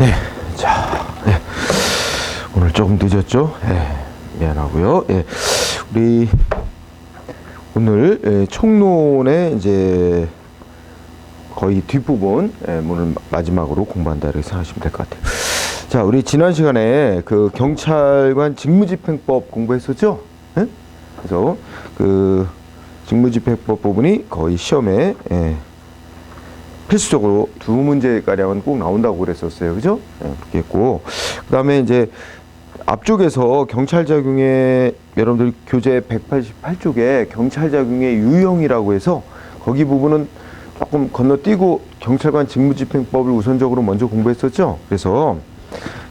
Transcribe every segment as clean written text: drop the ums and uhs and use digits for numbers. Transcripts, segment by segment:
네, 자, 네. 오늘 조금 늦었죠? 미안하고요. 우리 오늘 총론의 이제 거의 뒷부분 오늘 마지막으로 공부한다 이렇게 생각하시면 될 것 같아요. 자, 우리 지난 시간에 그 경찰관 직무집행법 공부했었죠? 그래서 그 직무집행법 부분이 거의 시험에 필수적으로 2문제가량은 꼭 나온다고 그랬었어요. 그죠? 그렇게 했고. 그 다음에 이제 앞쪽에서 경찰작용의 여러분들 교재 188쪽에 경찰작용의 유형이라고 해서 거기 부분은 조금 건너뛰고 경찰관 직무집행법을 우선적으로 먼저 공부했었죠. 그래서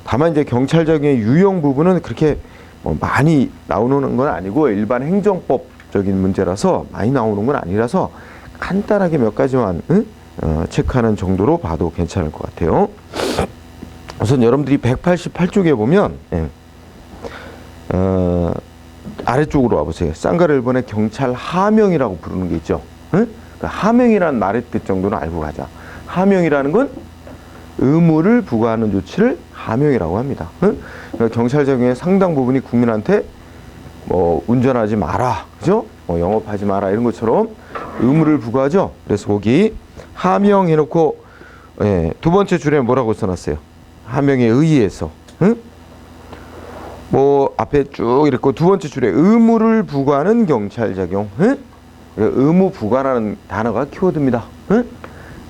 다만 이제 경찰작용의 유형 부분은 그렇게 뭐 많이 나오는 건 아니고 일반 행정법적인 문제라서 많이 나오는 건 아니라서 간단하게 몇 가지만 체크하는 정도로 봐도 괜찮을 것 같아요. 우선 여러분들이 188쪽에 보면 아래쪽으로 와보세요. 쌍가를 1번에 경찰 하명이라고 부르는 게 있죠. 그 하명이라는 말의 뜻 정도는 알고 가자. 하명이라는 건 의무를 부과하는 조치를 하명이라고 합니다. 그러니까 경찰작용의 상당 부분이 국민한테 뭐 운전하지 마라, 그죠? 뭐 영업하지 마라 이런 것처럼 의무를 부과하죠. 그래서 거기 하명 해놓고 두 번째 줄에 뭐라고 써놨어요? 하명에 의해서. 뭐 앞에 쭉 이랬고 두 번째 줄에 의무를 부과하는 경찰작용. 의무 부과라는 단어가 키워드입니다.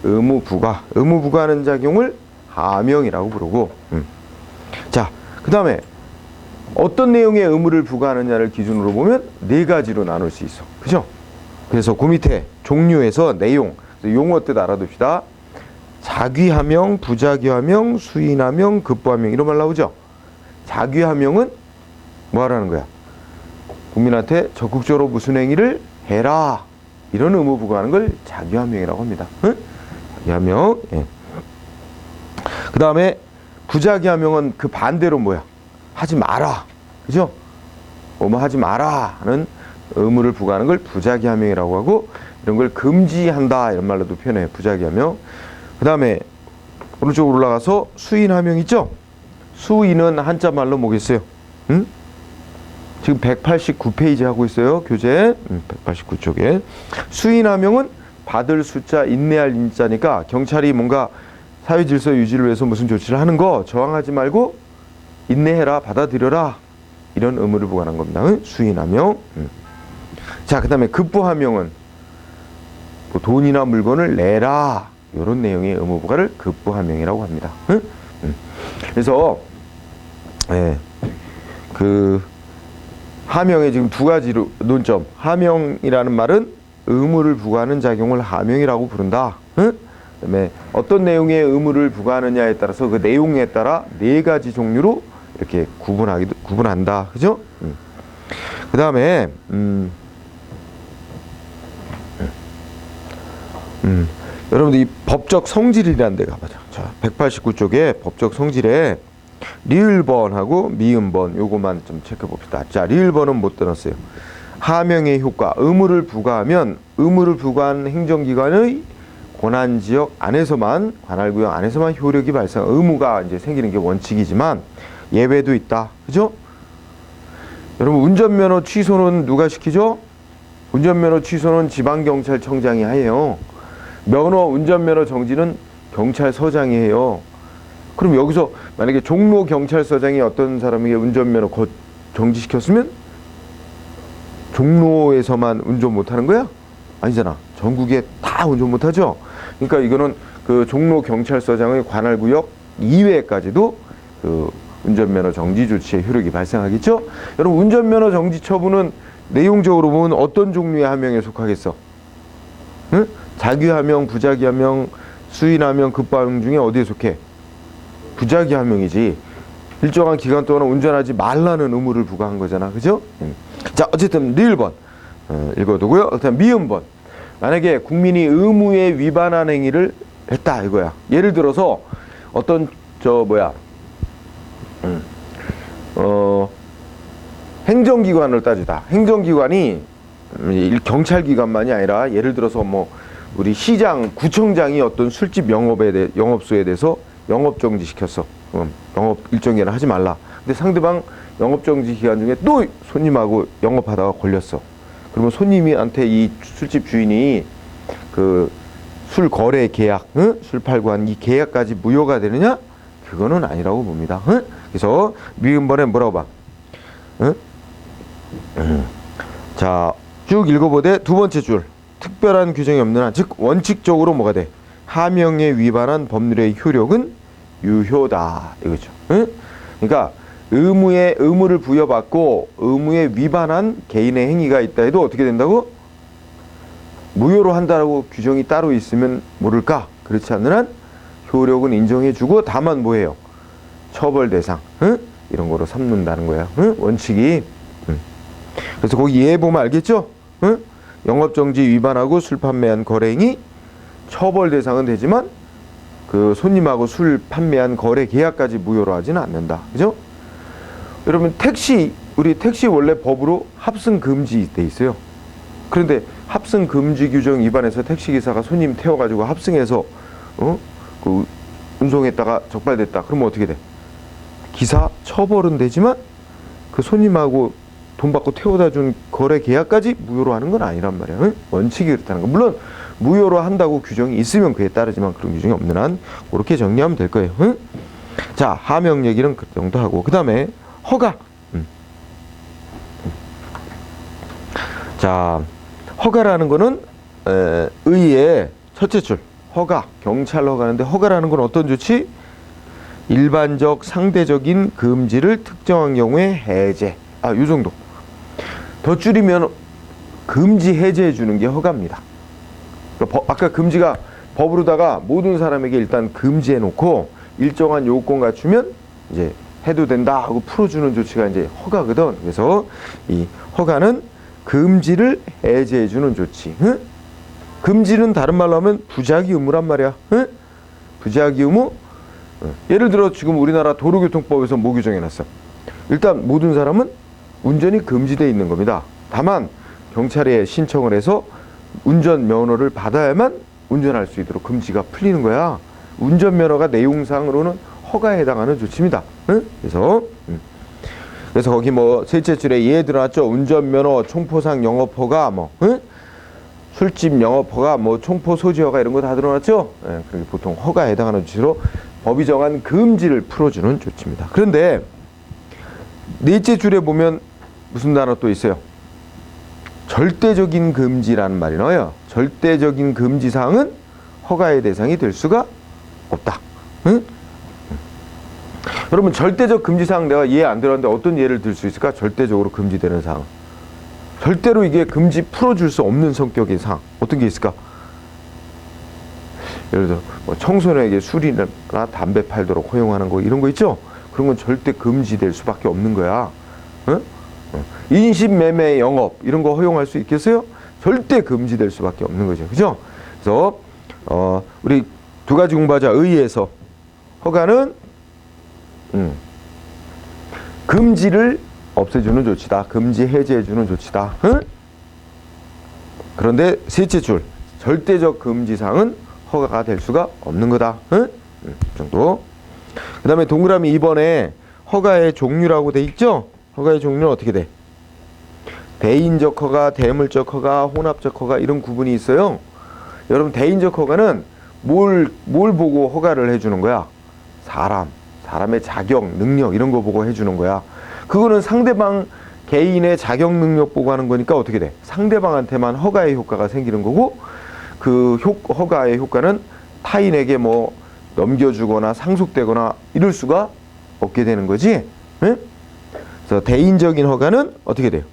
의무 부과하는 작용을 하명이라고 부르고. 자, 그 다음에 어떤 내용의 의무를 부과하느냐를 기준으로 보면 네 가지로 나눌 수 있어. 그죠? 그래서 그 밑에 종류에서 내용, 용어 뜻 알아둡시다. 자귀하명, 부자귀하명, 수인하명, 급부하명 이런 말 나오죠? 자귀하명은 뭐 하라는 거야? 국민한테 적극적으로 무슨 행위를 해라. 이런 의무 부과하는 걸 자귀하명이라고 합니다. 자귀하명. 그 다음에 부자귀하명은 그 반대로 뭐야? 하지 마라. 그죠? 뭐 하지 마라 하는 의무를 부과하는 걸 부자귀하명이라고 하고 이런 걸 금지한다 이런 말로도 표현해요. 부자귀하명. 그 다음에 오른쪽으로 올라가서 수인하명 있죠? 수인은 한자 말로 뭐겠어요? 지금 189페이지 하고 있어요. 교재 189쪽에. 수인하명은 받을 숫자 인내할 인자니까 경찰이 뭔가 사회질서 유지를 위해서 무슨 조치를 하는 거 저항하지 말고 인내해라, 받아들여라 이런 의무를 부과하는 겁니다. 수인하명. 자, 그 다음에 급부하명은 뭐 돈이나 물건을 내라 이런 내용의 의무 부과를 급부하명이라고 합니다. 그래서 그 하명의 지금 두 가지로 논점. 하명이라는 말은 의무를 부과하는 작용을 하명이라고 부른다. 그다음에 어떤 내용의 의무를 부과하느냐에 따라서 그 내용에 따라 네 가지 종류로 이렇게 구분한다. 그죠? 그 다음에 여러분들 이 법적 성질이라는 데 가보자. 자, 189쪽에 법적 성질에 리을번하고 미음번 요거만 좀 체크해 봅시다. 자, 리을번은 못 들었어요. 하명의 효과, 의무를 부과하면 의무를 부과한 행정기관의 권한지역 안에서만, 관할구역 안에서만 효력이 발생, 의무가 이제 생기는 게 원칙이지만 예외도 있다. 그죠? 여러분 운전면허 취소는 누가 시키죠? 운전면허 취소는 지방경찰청장이 해요. 운전면허 정지는 경찰서장이 해요. 그럼 여기서 만약에 종로 경찰서장이 어떤 사람에게 운전면허 정지시켰으면 종로에서만 운전 못하는 거야? 아니잖아. 전국에 다 운전 못하죠. 그러니까 이거는 그 종로 경찰서장의 관할구역 이외까지도 그 운전면허 정지 조치의 효력이 발생하겠죠. 여러분 운전면허 정지 처분은 내용적으로 보면 어떤 종류의 하명에 속하겠어? 자귀하명, 부자귀하명, 수인하명, 급부하명 중에 어디에 속해? 부자귀하명이지. 일정한 기간 동안 운전하지 말라는 의무를 부과한 거잖아. 그죠? 자, 어쨌든 리을번 읽어두고요. 일단 미음번. 만약에 국민이 의무에 위반한 행위를 했다 이거야. 예를 들어서 어떤 행정기관을 따지다. 행정기관이 경찰기관만이 아니라 예를 들어서 뭐 우리 시장, 구청장이 어떤 술집 영업소에 대해서 영업 정지 시켰어. 영업 일정 기간 하지 말라. 근데 상대방 영업 정지 기간 중에 또 손님하고 영업하다가 걸렸어. 그러면 손님한테 이 술집 주인이 그 술 거래 계약, 술 팔고 한 이 계약까지 무효가 되느냐? 그거는 아니라고 봅니다. 그래서 미음번에 뭐라고 봐? 자, 쭉 읽어보되 두 번째 줄. 특별한 규정이 없는 한, 즉 원칙적으로 뭐가 돼? 하명에 위반한 법률의 효력은 유효다. 이거죠. 그러니까 의무를 부여받고 의무에 위반한 개인의 행위가 있다 해도 어떻게 된다고? 무효로 한다라고 규정이 따로 있으면 모를까? 그렇지 않는 한 효력은 인정해주고 다만 뭐예요? 처벌 대상 이런 거로 삼는다는 거야. 원칙이. 그래서 거기 예에 보면 알겠죠? 영업정지 위반하고 술 판매한 거래행위 처벌 대상은 되지만 그 손님하고 술 판매한 거래 계약까지 무효로 하지는 않는다. 그죠? 여러분 우리 택시 원래 법으로 합승 금지 돼 있어요. 그런데 합승 금지 규정 위반해서 택시기사가 손님 태워가지고 합승해서 그 운송했다가 적발됐다. 그러면 어떻게 돼? 기사 처벌은 되지만 그 손님하고 돈 받고 태워다 준 거래 계약까지 무효로 하는 건 아니란 말이야. 원칙이 그렇다는 거. 물론 무효로 한다고 규정이 있으면 그에 따르지만 그런 규정이 없는 한 그렇게 정리하면 될 거예요. 자, 하명 얘기는 그 정도 하고 그 다음에 허가. 자, 허가라는 거는 의의 첫째 줄 허가, 경찰 허가인데 허가라는 건 어떤 조치? 일반적 상대적인 금지를 특정한 경우에 해제. 요 정도. 더 줄이면 금지 해제해 주는 게 허가입니다. 그러니까 아까 금지가 법으로다가 모든 사람에게 일단 금지해 놓고 일정한 요건 갖추면 이제 해도 된다 하고 풀어주는 조치가 이제 허가거든. 그래서 이 허가는 금지를 해제해 주는 조치. 금지는 다른 말로 하면 부작위 의무란 말이야. 부작위 의무. 예를 들어 지금 우리나라 도로교통법에서 뭐 규정해놨어? 일단 모든 사람은 운전이 금지되어 있는 겁니다. 다만 경찰에 신청을 해서 운전면허를 받아야만 운전할 수 있도록 금지가 풀리는 거야. 운전면허가 내용상으로는 허가에 해당하는 조치입니다. 그래서 거기 뭐 셋째 줄에 예 들어놨죠. 운전면허, 총포상 영업허가, 술집 영업허가, 총포 소지허가 이런 거 다 들어놨죠. 그렇게 보통 허가에 해당하는 조치로 법이 정한 금지를 풀어주는 조치입니다. 그런데 넷째 줄에 보면 무슨 단어 또 있어요? 절대적인 금지라는 말이 나와요. 절대적인 금지 사항은 허가의 대상이 될 수가 없다. 여러분 절대적 금지 사항 내가 이해 안 들었는데 어떤 예를 들 수 있을까? 절대적으로 금지되는 사항. 절대로 이게 금지 풀어줄 수 없는 성격의 사항. 어떤 게 있을까? 예를 들어 청소년에게 술이나 담배 팔도록 허용하는 거 이런 거 있죠? 그런 건 절대 금지될 수밖에 없는 거야. 인신매매 영업 이런 거 허용할 수 있겠어요? 절대 금지될 수밖에 없는 거죠. 그죠? 그래서 우리 두 가지 공부하자. 의의에서 허가는 금지를 없애주는 조치다. 금지 해제해주는 조치다. 그런데 셋째 줄 절대적 금지사항은 허가가 될 수가 없는 거다. 정도. 그 다음에 동그라미 2번에 허가의 종류라고 돼 있죠? 허가의 종류는 어떻게 돼? 대인적 허가, 대물적 허가, 혼합적 허가 이런 구분이 있어요. 여러분 대인적 허가는 뭘 보고 허가를 해주는 거야? 사람의 자격, 능력 이런 거 보고 해주는 거야. 그거는 상대방 개인의 자격, 능력 보고 하는 거니까 어떻게 돼? 상대방한테만 허가의 효과가 생기는 거고 그 허가의 효과는 타인에게 넘겨주거나 상속되거나 이럴 수가 없게 되는 거지. 그래서 대인적인 허가는 어떻게 돼요?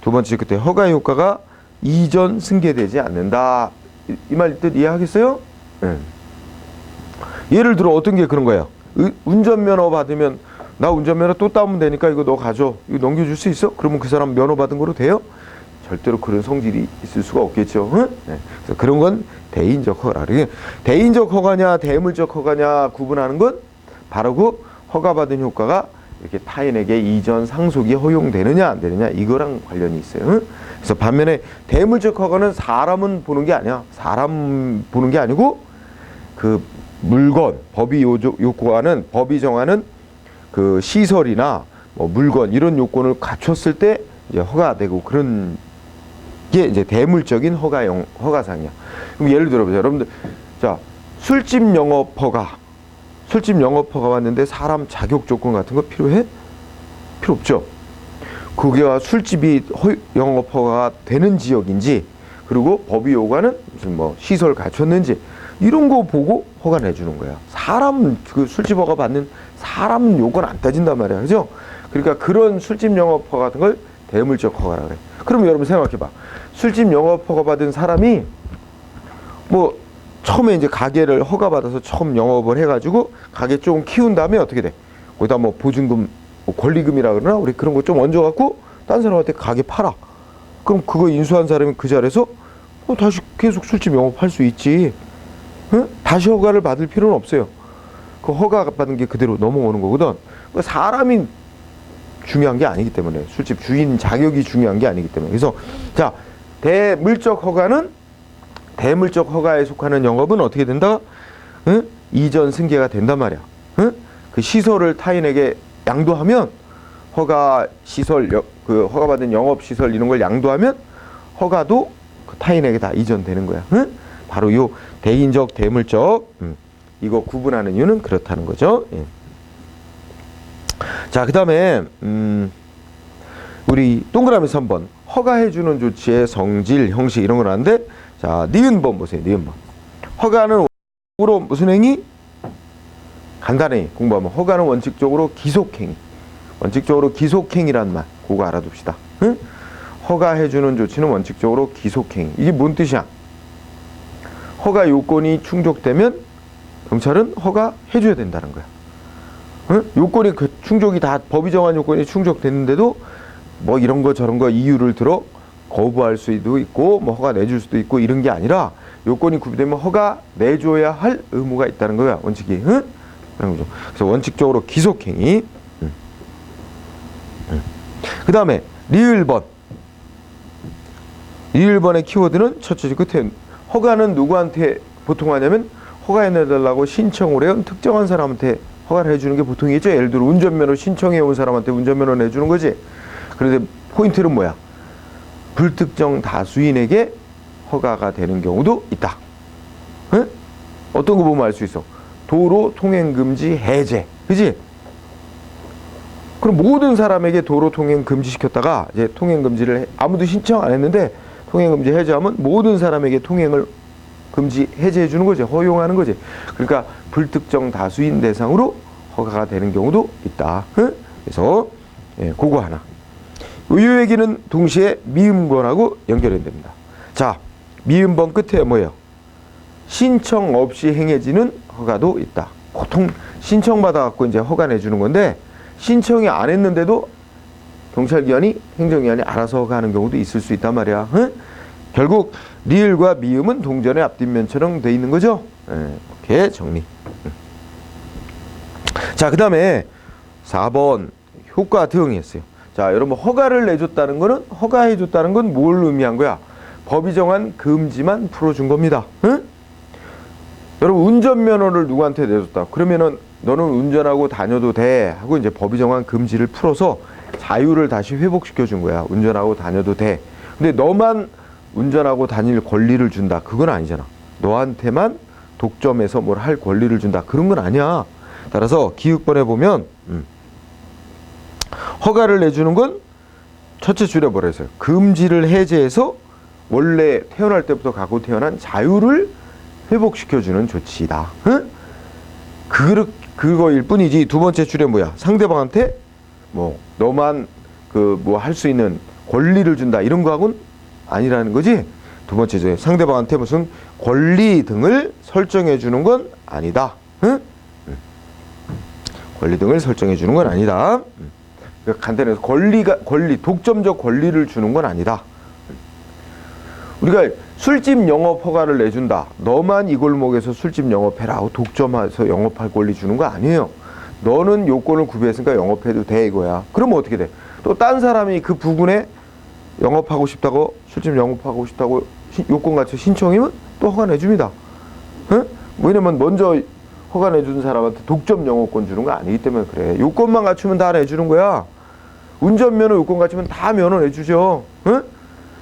두 번째 그때 허가의 효과가 이전 승계되지 않는다. 이 말 뜻 이해하겠어요? 예를 들어 어떤 게 그런 거예요? 운전면허 받으면 나 운전면허 또 따면 되니까 이거 너 가져. 이거 넘겨줄 수 있어? 그러면 그 사람 면허 받은 거로 돼요? 절대로 그런 성질이 있을 수가 없겠죠. 그래서 그런 건 대인적 허가라. 대인적 허가냐 대물적 허가냐 구분하는 건 바로 그 허가받은 효과가 이렇게 타인에게 이전 상속이 허용되느냐 안 되느냐 이거랑 관련이 있어요. 그래서 반면에 대물적 허가는 사람은 보는 게 아니야. 사람 보는 게 아니고 그 물건, 법이 요구하는, 법이 정하는 그 시설이나 뭐 물건 이런 요건을 갖췄을 때 이제 허가되고, 그런 게 이제 대물적인 허가상이야. 그럼 예를 들어보세요. 여러분들, 자, 술집 영업 허가 왔는데 사람 자격 조건 같은 거 필요해? 필요 없죠. 그게 술집이 영업 허가가 되는 지역인지, 그리고 법이 요구하는 무슨 뭐 시설 갖췄는지 이런 거 보고 허가 내주는 거야. 사람, 그 술집 허가 받는 사람 요건 안 따진단 말이야. 그죠? 그러니까 그런 술집 영업 허가 같은 걸 대물적 허가라 그래. 그럼 여러분 생각해봐. 술집 영업 허가 받은 사람이 뭐 처음에 이제 가게를 허가 받아서 처음 영업을 해가지고 가게 좀 키운 다음에 어떻게 돼? 거기다 뭐 보증금, 뭐 권리금이라 그러나, 우리 그런 거 좀 얹어갖고 딴 사람한테 가게 팔아. 그럼 그거 인수한 사람이 그 자리에서 다시 계속 술집 영업할 수 있지. 응? 다시 허가를 받을 필요는 없어요. 그 허가 받은 게 그대로 넘어오는 거거든. 사람이 중요한 게 아니기 때문에, 술집 주인 자격이 중요한 게 아니기 때문에. 그래서 자, 대물적 허가에 속하는 영업은 어떻게 된다? 응? 이전 승계가 된단 말이야. 응? 그 시설을 타인에게 양도하면, 허가받은 영업 시설 이런 걸 양도하면 허가도 그 타인에게 다 이전되는 거야. 응? 바로 요 대인적, 대물적, 이거 구분하는 이유는 그렇다는 거죠. 예. 자, 그 다음에 우리 동그라미 3번 허가해주는 조치의 성질, 형식 이런 걸 하는데, 자, 니은번 보세요. 니은번. 허가는 원칙적으로 무슨 행위? 간단히 공부하면 허가는 원칙적으로 기속행위. 원칙적으로 기속행위란 말, 그거 알아둡시다. 응? 허가해주는 조치는 원칙적으로 기속행위. 이게 뭔 뜻이야? 허가 요건이 충족되면 경찰은 허가해줘야 된다는 거야. 응? 요건이 충족이 다, 법이 정한 요건이 충족됐는데도 뭐 이런 거 저런 거 이유를 들어 거부할 수도 있고, 뭐 허가 내줄 수도 있고, 이런 게 아니라 요건이 구비되면 허가 내줘야 할 의무가 있다는 거야, 원칙이. 응? 그런 거죠. 그래서 원칙적으로 기속행위. 그 다음에 리을번. 리을번의 키워드는 첫째 줄 끝에, 허가는 누구한테 보통 하냐면 허가해내달라고 신청을 해온 특정한 사람한테 허가를 해주는 게 보통이죠. 예를 들어 운전면허 신청해 온 사람한테 운전면허 내주는 거지. 그런데 포인트는 뭐야? 불특정 다수인에게 허가가 되는 경우도 있다. 응? 어떤 거 보면 알 수 있어? 도로 통행금지 해제. 그지? 그럼 모든 사람에게 도로 통행 금지시켰다가 이제 통행금지를 아무도 신청 안 했는데 통행금지 해제하면 모든 사람에게 통행을 금지 해제해 주는 거지. 허용하는 거지. 그러니까 불특정 다수인 대상으로 허가가 되는 경우도 있다. 응? 그래서 그거 하나. 이 얘기는 동시에 미음번하고 연결이 됩니다. 자, 미음번 끝에 뭐예요? 신청 없이 행해지는 허가도 있다. 보통 신청받아 갖고 이제 허가 내주는 건데, 신청이 안 했는데도 경찰기관이, 행정기관이 알아서 허가하는 경우도 있을 수 있단 말이야. 응? 결국 리을과 미음은 동전의 앞뒷면처럼 돼 있는 거죠. 이렇게 정리. 자, 그 다음에 4번 효과 등했어요. 자, 여러분, 허가를 내줬다는 거는, 허가해줬다는 건 뭘 의미한 거야? 법이 정한 금지만 풀어준 겁니다. 응? 여러분, 운전면허를 누구한테 내줬다. 그러면은 너는 운전하고 다녀도 돼 하고 이제 법이 정한 금지를 풀어서 자유를 다시 회복시켜 준 거야. 운전하고 다녀도 돼. 근데 너만 운전하고 다닐 권리를 준다. 그건 아니잖아. 너한테만 독점해서 뭘 할 권리를 준다. 그런 건 아니야. 따라서 기획본에 보면 허가를 내주는 건 첫째 줄에 뭐라 했어요? 금지를 해제해서 원래 태어날 때부터 갖고 태어난 자유를 회복시켜주는 조치다. 응? 그거일 뿐이지. 두 번째 줄에 뭐야? 상대방한테 뭐 너만 그 뭐 할 수 있는 권리를 준다, 이런 거하고는 아니라는 거지. 두 번째 줄에 상대방한테 무슨 권리 등을 설정해 주는 건 아니다. 응? 권리 등을 설정해 주는 건 아니다. 간단해서 독점적 권리를 주는 건 아니다. 우리가 술집 영업 허가를 내준다. 너만 이 골목에서 술집 영업해라 하고 독점해서 영업할 권리 주는 거 아니에요. 너는 요건을 구비했으니까 영업해도 돼, 이거야. 그러면 어떻게 돼? 또 딴 사람이 그 부근에 영업하고 싶다고, 술집 영업하고 싶다고 요건 같이 신청이면 또 허가 내줍니다. 응? 왜냐면 먼저 허가 내준 사람한테 독점 영어권 주는 거 아니기 때문에 그래. 요건만 갖추면 다 내주는 거야. 운전면허 요건 갖추면 다 면허 내주죠. 응?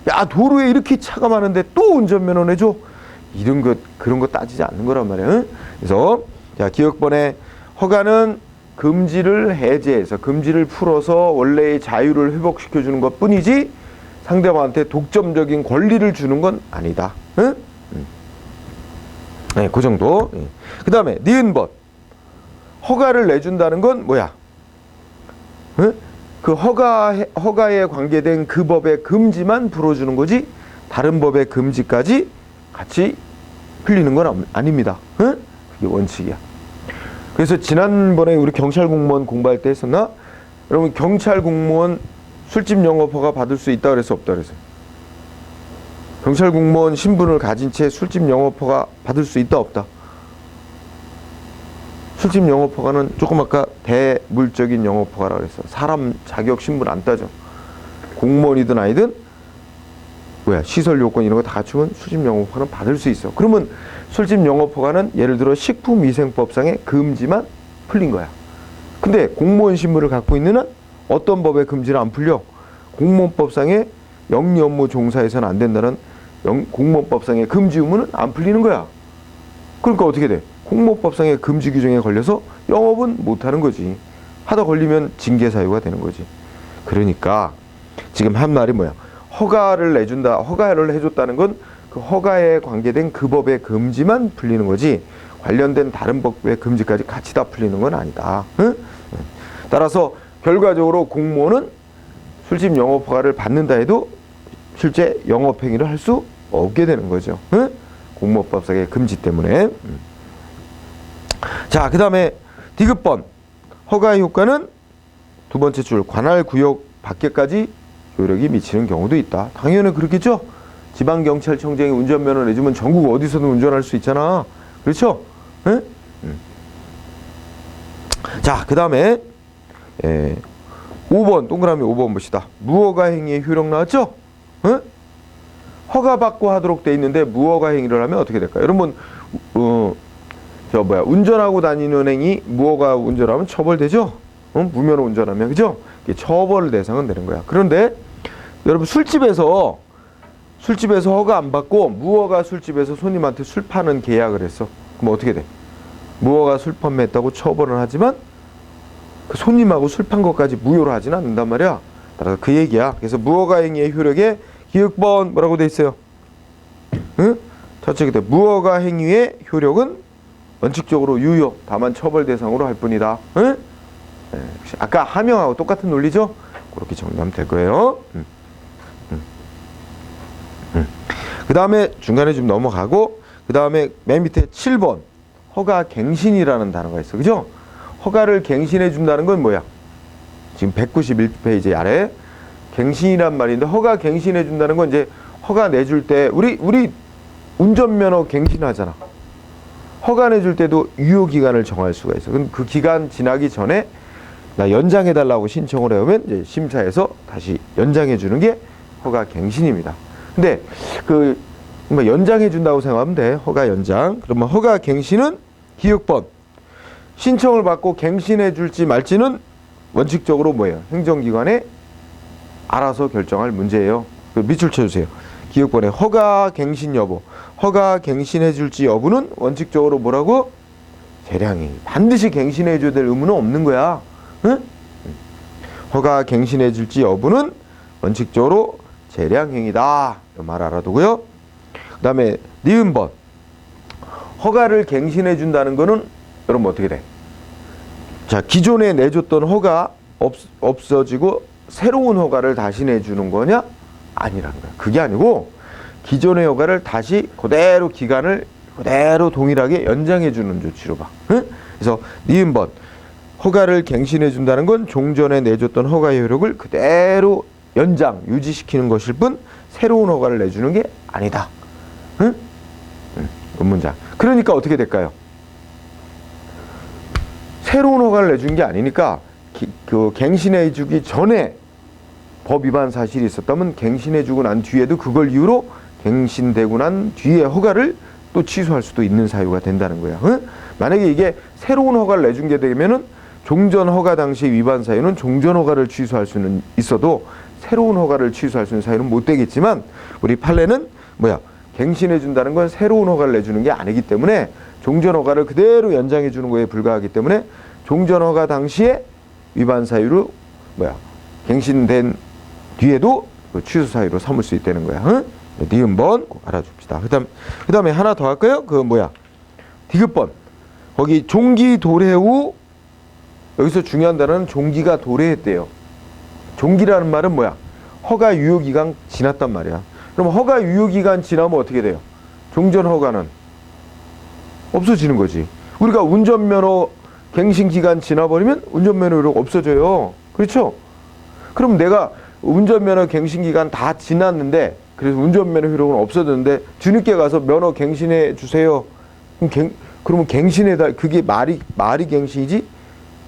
야, 도로에 이렇게 차가 많은데 또 운전면허 내줘? 이런 것, 그런 거 따지지 않는 거란 말이야. 응? 그래서 자, 기억번에 허가는 금지를 해제해서 금지를 풀어서 원래의 자유를 회복시켜 주는 것 뿐이지 상대방한테 독점적인 권리를 주는 건 아니다. 응? 네, 그 정도. 그 다음에 니은번. 허가를 내준다는 건 뭐야? 응? 그 허가에 관계된 그 법의 금지만 풀어주는 거지 다른 법의 금지까지 같이 풀리는 건 아닙니다. 응? 그게 원칙이야. 그래서 지난번에 우리 경찰 공무원 공부할 때 했었나? 여러분 경찰 공무원 술집 영업 허가 받을 수 있다 그래서 없다 그래서? 경찰 공무원 신분을 가진 채 술집 영업 허가 받을 수 있다 없다? 술집 영업 허가는 조금 아까 대물적인 영업 허가라고 그랬어. 사람 자격 신분 안 따져. 공무원이든 아니든 뭐야 시설 요건 이런 거 다 갖추면 술집 영업 허가는 받을 수 있어. 그러면 술집 영업 허가는 예를 들어 식품위생법상의 금지만 풀린 거야. 근데 공무원 신분을 갖고 있는 한 어떤 법의 금지는 안 풀려? 공무원법상의 영리 업무 종사해서는 안 된다는 공무원법상의 금지 의무는 안 풀리는 거야. 그러니까 어떻게 돼? 공무원법상의 금지 규정에 걸려서 영업은 못하는 거지. 하다 걸리면 징계 사유가 되는 거지. 그러니까 지금 한 말이 뭐야? 허가를 내준다, 허가를 해줬다는 건 그 허가에 관계된 그 법의 금지만 풀리는 거지 관련된 다른 법의 금지까지 같이 다 풀리는 건 아니다. 응? 따라서 결과적으로 공무원은 술집 영업 허가를 받는다 해도 실제 영업 행위를 할 수 없게 되는 거죠. 응? 공무원법상의 금지 때문에. 자, 그 다음에 디귿번. 허가의 효과는 두 번째 줄 관할 구역 밖에까지 효력이 미치는 경우도 있다. 당연히 그렇겠죠. 지방경찰청장이 운전면허 내주면 전국 어디서든 운전할 수 있잖아. 그렇죠? 응? 자, 그 다음에 5번 동그라미 5번 봅시다. 무허가 행위의 효력 나왔죠? 응? 허가받고 하도록 돼 있는데 무허가 행위를 하면 어떻게 될까요? 여러분 운전하고 다니는 행위 무허가 운전하면 처벌되죠? 무면허 운전하면. 그죠? 이게 처벌 대상은 되는 거야. 그런데 여러분 술집에서 허가 안 받고 무허가 술집에서 손님한테 술 파는 계약을 했어. 그럼 어떻게 돼? 무허가 술 판매했다고 처벌을 하지만 그 손님하고 술 판 것까지 무효로 하지는 않는단 말이야. 따라서 그 얘기야. 그래서 무허가 행위의 효력에 기억번 뭐라고 돼 있어요? 응? 첫째 그때 무허가 행위의 효력은 원칙적으로 유효, 다만 처벌 대상으로 할 뿐이다. 응? 네, 아까 하명하고 똑같은 논리죠? 그렇게 정리하면 될 거예요. 그 다음에 중간에 좀 넘어가고 그 다음에 맨 밑에 7번 허가 갱신이라는 단어가 있어. 그죠? 허가를 갱신해 준다는 건 뭐야? 지금 191페이지 아래 갱신이란 말인데 허가 갱신해 준다는 건 이제 허가 내줄 때 우리 운전면허 갱신하잖아. 허가 내줄 때도 유효기간을 정할 수가 있어. 그럼 그 기간 지나기 전에 나 연장해 달라고 신청을 해오면 이제 심사해서 다시 연장해 주는 게 허가 갱신입니다. 근데 그 연장해 준다고 생각하면 돼. 허가 연장. 그러면 허가 갱신은 기억번. 신청을 받고 갱신해 줄지 말지는 원칙적으로 뭐예요? 행정기관에 알아서 결정할 문제예요. 밑줄 쳐주세요. 기억번에 허가 갱신 여부. 허가 갱신해 줄지 여부는 원칙적으로 뭐라고? 재량이. 반드시 갱신해 줘야 될 의무는 없는 거야. 응? 허가 갱신해 줄지 여부는 원칙적으로 재량행위다. 이 말 알아두고요. 그 다음에 니은번. 허가를 갱신해 준다는 거는 여러분 어떻게 돼? 자, 기존에 내줬던 허가 없어지고 새로운 허가를 다시 내주는 거냐? 아니라는 거야. 그게 아니고 기존의 허가를 다시 그대로 기간을 그대로 동일하게 연장해 주는 조치로 봐. 응? 그래서 니은번. 허가를 갱신해 준다는 건 종전에 내줬던 허가의 효력을 그대로 연장, 유지시키는 것일 뿐 새로운 허가를 내주는 게 아니다. 응? 문장. 그러니까 어떻게 될까요? 새로운 허가를 내준 게 아니니까 그 갱신해 주기 전에 법 위반 사실이 있었다면 갱신해 주고 난 뒤에도 그걸 이유로 갱신되고 난 뒤에 허가를 또 취소할 수도 있는 사유가 된다는 거야. 응? 만약에 이게 새로운 허가를 내준 게 되면은 종전 허가 당시 위반 사유는 종전 허가를 취소할 수는 있어도 새로운 허가를 취소할 수 있는 사유는 못 되겠지만 우리 판례는 뭐야? 갱신해 준다는 건 새로운 허가를 내주는 게 아니기 때문에 종전 허가를 그대로 연장해 주는 거에 불과하기 때문에 종전 허가 당시에 위반 사유로 뭐야? 갱신된 뒤에도 그 취소 사유로 삼을 수 있다는 거야. 응? 니은번 꼭 알아줍시다. 그다음에 하나 더 할까요? 그 뭐야? 디귿번. 거기 종기 도래 후 여기서 중요한 단어는 종기가 도래했대요. 종기라는 말은 뭐야? 허가 유효기간 지났단 말이야. 그럼 허가 유효기간 지나면 어떻게 돼요? 종전 허가는 없어지는 거지. 우리가 운전면허 갱신기간 지나버리면 운전면허가 없어져요. 그렇죠? 그럼 내가 운전면허 갱신기간 다 지났는데 그래서 운전면허 효력은 없어졌는데 뒤늦게 가서 면허 갱신해 주세요. 그러면 갱신해다 그게 말이 갱신이지?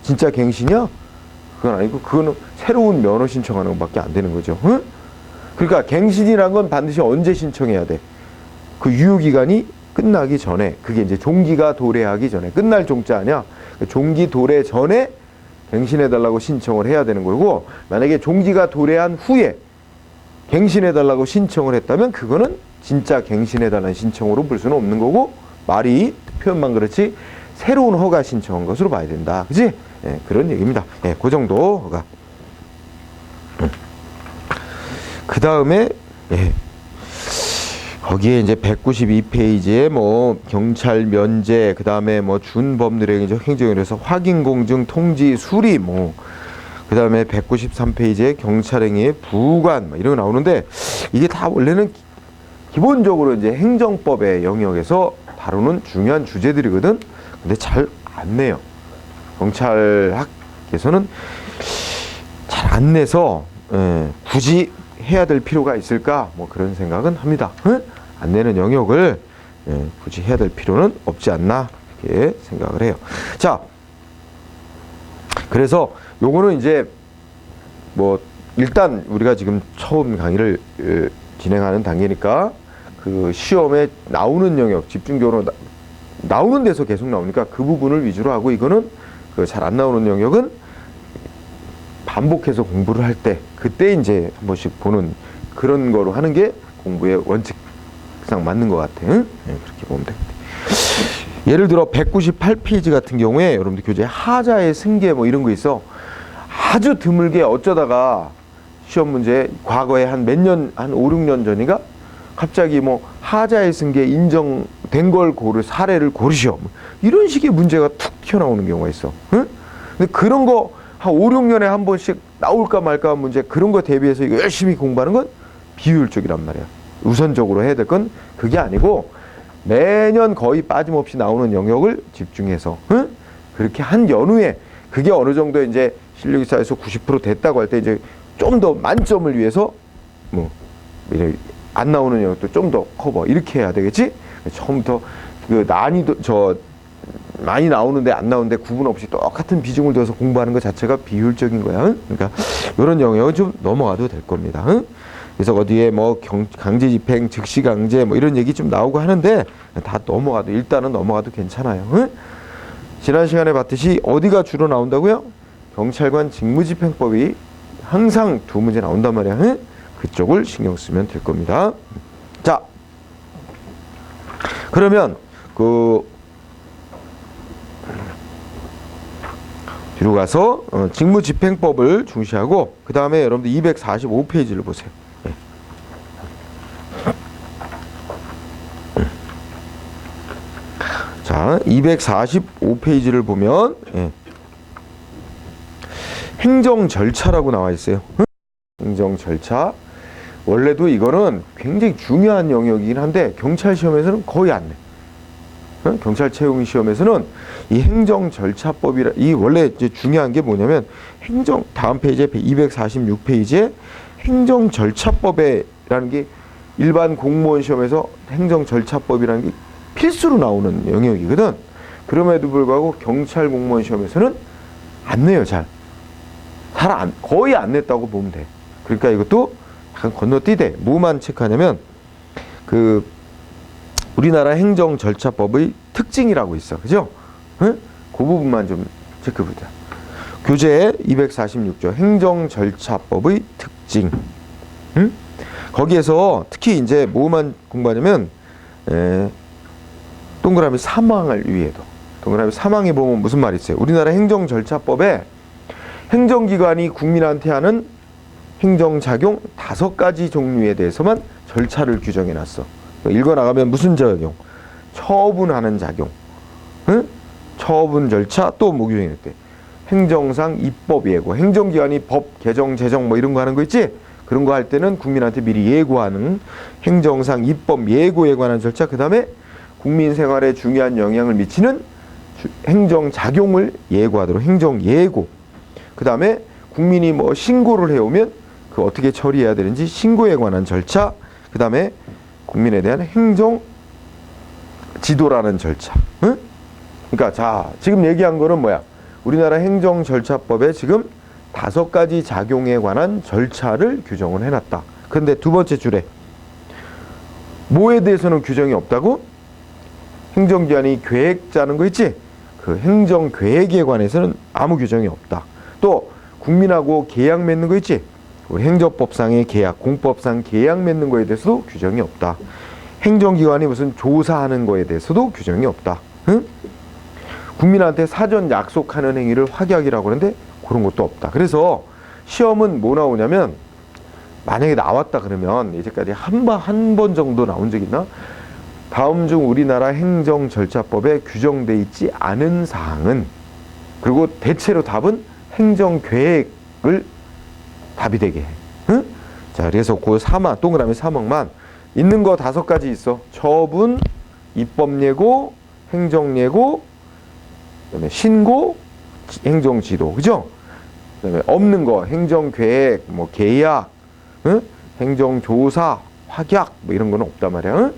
진짜 갱신이야? 그건 아니고 그거는 새로운 면허 신청하는 것밖에 안 되는 거죠. 응? 그러니까 갱신이란 건 반드시 언제 신청해야 돼? 그 유효기간이 끝나기 전에 그게 이제 종기가 도래하기 전에 끝날 종자 아니야? 종기 도래 전에 갱신해달라고 신청을 해야 되는 거고 만약에 종기가 도래한 후에 갱신해달라고 신청을 했다면 그거는 진짜 갱신해달라는 신청으로 볼 수는 없는 거고 말이 표현만 그렇지 새로운 허가 신청한 것으로 봐야 된다. 그지? 예, 그런 얘기입니다. 예, 그 정도 허가. 그 다음에 예, 거기에 이제 192페이지에 뭐 경찰 면제, 그 다음에 뭐 준법률행위적 행정이라서 확인 공증 통지 수리 뭐 그 다음에 193페이지에 경찰행위의 부관 뭐 이런 거 나오는데 이게 다 원래는 기본적으로 이제 행정법의 영역에서 다루는 중요한 주제들이거든. 근데 잘 안 내요. 경찰학에서는 잘 안 내서 굳이 해야 될 필요가 있을까? 뭐 그런 생각은 합니다. 안 내는 영역을 굳이 해야 될 필요는 없지 않나 이렇게 생각을 해요. 자, 그래서 요거는 이제 뭐 일단 우리가 지금 처음 강의를 진행하는 단계니까 그 시험에 나오는 영역 집중적으로 나오는 데서 계속 나오니까 그 부분을 위주로 하고 이거는 그 잘 안 나오는 영역은 반복해서 공부를 할 때 그때 이제 한 번씩 보는 그런 거로 하는 게 공부의 원칙상 맞는 것 같아. 응? 네, 그렇게 보면 돼. 예를 들어 198페이지 같은 경우에 여러분들 교재 하자의 승계 뭐 이런 거 있어. 아주 드물게 어쩌다가 시험 문제 과거에 한 몇 년, 한 5, 6년 전인가 갑자기 뭐 하자의 승계 인정된 걸 사례를 고르시오. 이런 식의 문제가 툭 튀어나오는 경우가 있어. 응? 근데 그런 거 한 5, 6년에 한 번씩 나올까 말까 한 문제 그런 거 대비해서 이거 열심히 공부하는 건 비효율적이란 말이야. 우선적으로 해야 될 건 그게 아니고 매년 거의 빠짐없이 나오는 영역을 집중해서 응? 그렇게 한 연후에 그게 어느 정도 이제 실력이 쌓여서 90% 됐다고 할 때 이제 좀 더 만점을 위해서 뭐 안 나오는 영역도 좀 더 커버 이렇게 해야 되겠지? 처음부터 그 난이도 많이 나오는데 안 나오는데 구분 없이 똑같은 비중을 둬서 공부하는 것 자체가 비효율적인 거야. 응? 그러니까 이런 영역은 좀 넘어가도 될 겁니다. 응? 그래서 어디에 뭐 강제 집행, 즉시 강제 뭐 이런 얘기 좀 나오고 하는데 다 넘어가도 일단은 넘어가도 괜찮아요. 응? 지난 시간에 봤듯이 어디가 주로 나온다고요? 경찰관 직무집행법이 항상 두 문제 나온단 말이야. 응? 그쪽을 신경 쓰면 될 겁니다. 자, 그러면 뒤로 가서 직무집행법을 중시하고 그 다음에 여러분들 245페이지를 보세요. 네. 자, 245페이지를 보면 행정 절차라고 나와 있어요. 행정 절차. 원래도 이거는 굉장히 중요한 영역이긴 한데 경찰 시험에서는 거의 안 내. 경찰 채용 시험에서는 이 행정 절차법이라 이 원래 이제 중요한 게 뭐냐면 다음 페이지에 246페이지에 행정 절차법이라는 게 일반 공무원 시험에서 행정 절차법이라는 게 필수로 나오는 영역이거든. 그럼에도 불구하고 경찰 공무원 시험에서는 안 내요. 거의 안 냈다고 보면 돼. 그러니까 이것도 약간 건너뛰되 뭐만 체크하냐면 우리나라 행정 절차법의 특징이라고 있어. 그죠? 응? 그 부분만 좀 체크해보자. 교재 246조 행정절차법의 특징. 응? 거기에서 특히 이제 뭐만 공부하냐면 동그라미 사망을 위해도 동그라미 사망에 보면 무슨 말이 있어요? 우리나라 행정절차법에 행정기관이 국민한테 하는 행정작용 5가지 종류에 대해서만 절차를 규정해놨어. 읽어나가면 무슨 작용? 처분하는 작용, 응? 처분 절차, 또 뭐 규정했대? 행정상 입법 예고. 행정기관이 법 개정, 제정 뭐 이런 거 하는 거 있지? 그런 거 할 때는 국민한테 미리 예고하는 행정상 입법 예고에 관한 절차. 그 다음에 국민 생활에 중요한 영향을 미치는 행정작용을 예고하도록 행정예고. 그 다음에 국민이 뭐 신고를 해오면 그 어떻게 처리해야 되는지 신고에 관한 절차. 그 다음에 국민에 대한 행정지도라는 절차. 응? 그러니까 자, 지금 얘기한 거는 뭐야? 우리나라 행정절차법에 지금 5가지 작용에 관한 절차를 규정을 해놨다. 그런데 두 번째 줄에 뭐에 대해서는 규정이 없다고? 행정기관이 계획 짜는 거 있지? 그 행정계획에 관해서는 아무 규정이 없다. 또 국민하고 계약 맺는 거 있지? 행정법상의 계약, 공법상 계약 맺는 거에 대해서도 규정이 없다. 행정기관이 무슨 조사하는 거에 대해서도 규정이 없다. 응? 국민한테 사전 약속하는 행위를 확약이라고 그러는데 그런 것도 없다. 그래서 시험은 뭐 나오냐면 만약에 나왔다 그러면 이제까지 한 번 정도 나온 적 있나? 다음 중 우리나라 행정절차법에 규정돼 있지 않은 사항은, 그리고 대체로 답은 행정계획을 답이 되게 해. 응? 자, 그래서 그 사망, 동그라미 사망만 있는 거 5가지 있어. 처분, 입법예고, 행정예고, 그다음에 신고, 행정지도, 그죠? 그다음에 없는 거 행정계획, 뭐 계약, 응? 행정조사, 확약 뭐 이런 거는 없단 말이야. 응?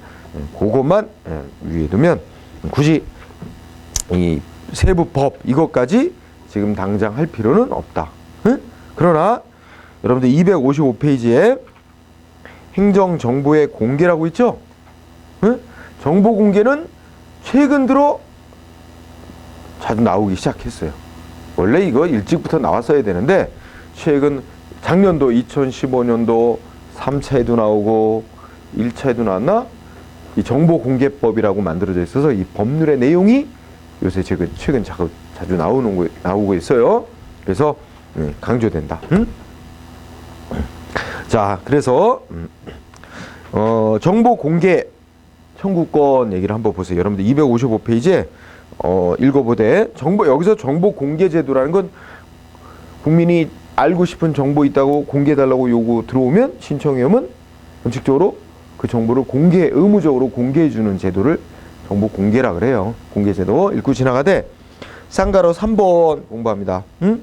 그것만 위에 두면 굳이 이 세부법 이것까지 지금 당장 할 필요는 없다. 응? 그러나 여러분들 255페이지에 행정정보의 공개라고 있죠? 응? 정보 공개는 최근 들어 자주 나오기 시작했어요. 원래 이거 일찍부터 나왔어야 되는데 최근 작년도 2015년도 3차에도 나오고 1차에도 나왔나? 이 정보공개법이라고 만들어져 있어서 이 법률의 내용이 요새 최근 자주 나오고 있어요. 그래서 강조된다. 응? 자, 그래서 정보공개 청구권 얘기를 한번 보세요. 여러분들 255페이지에 읽어보되 여기서 정보공개제도라는 건 국민이 알고 싶은 정보 있다고 공개해달라고 요구 들어오면 신청해오면 원칙적으로 그 정보를 의무적으로 공개해주는 제도를 정보공개라 그래요. 공개제도 읽고 지나가되 쌍가로 3번 공부합니다. 응?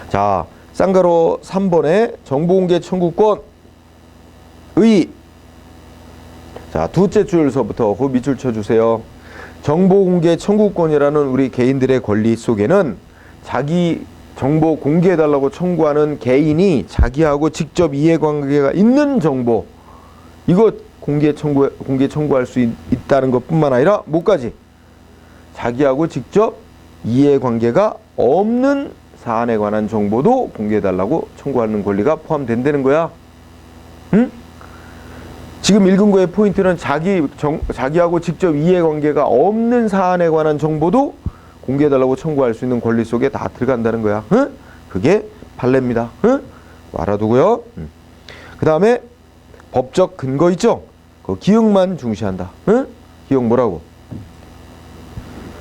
자, 쌍가로 3번에 정보공개 청구권 의. 자, 두째 줄서부터 그 밑줄 쳐주세요. 정보공개 청구권이라는 우리 개인들의 권리 속에는 자기 정보 공개해달라고 청구하는 개인이 자기하고 직접 이해관계가 있는 정보, 이거 공개 청구할 수 있다는 것뿐만 아니라 뭐까지? 자기하고 직접 이해관계가 없는 사안에 관한 정보도 공개해달라고 청구하는 권리가 포함된다는 거야. 응? 지금 읽은 거의 포인트는 자기하고 직접 이해관계가 없는 사안에 관한 정보도 공개해달라고 청구할 수 있는 권리 속에 다 들어간다는 거야. 응? 그게 판례입니다. 응? 알아두고요. 그 다음에 법적 근거 있죠? 그 기억만 중시한다. 응? 기억 뭐라고?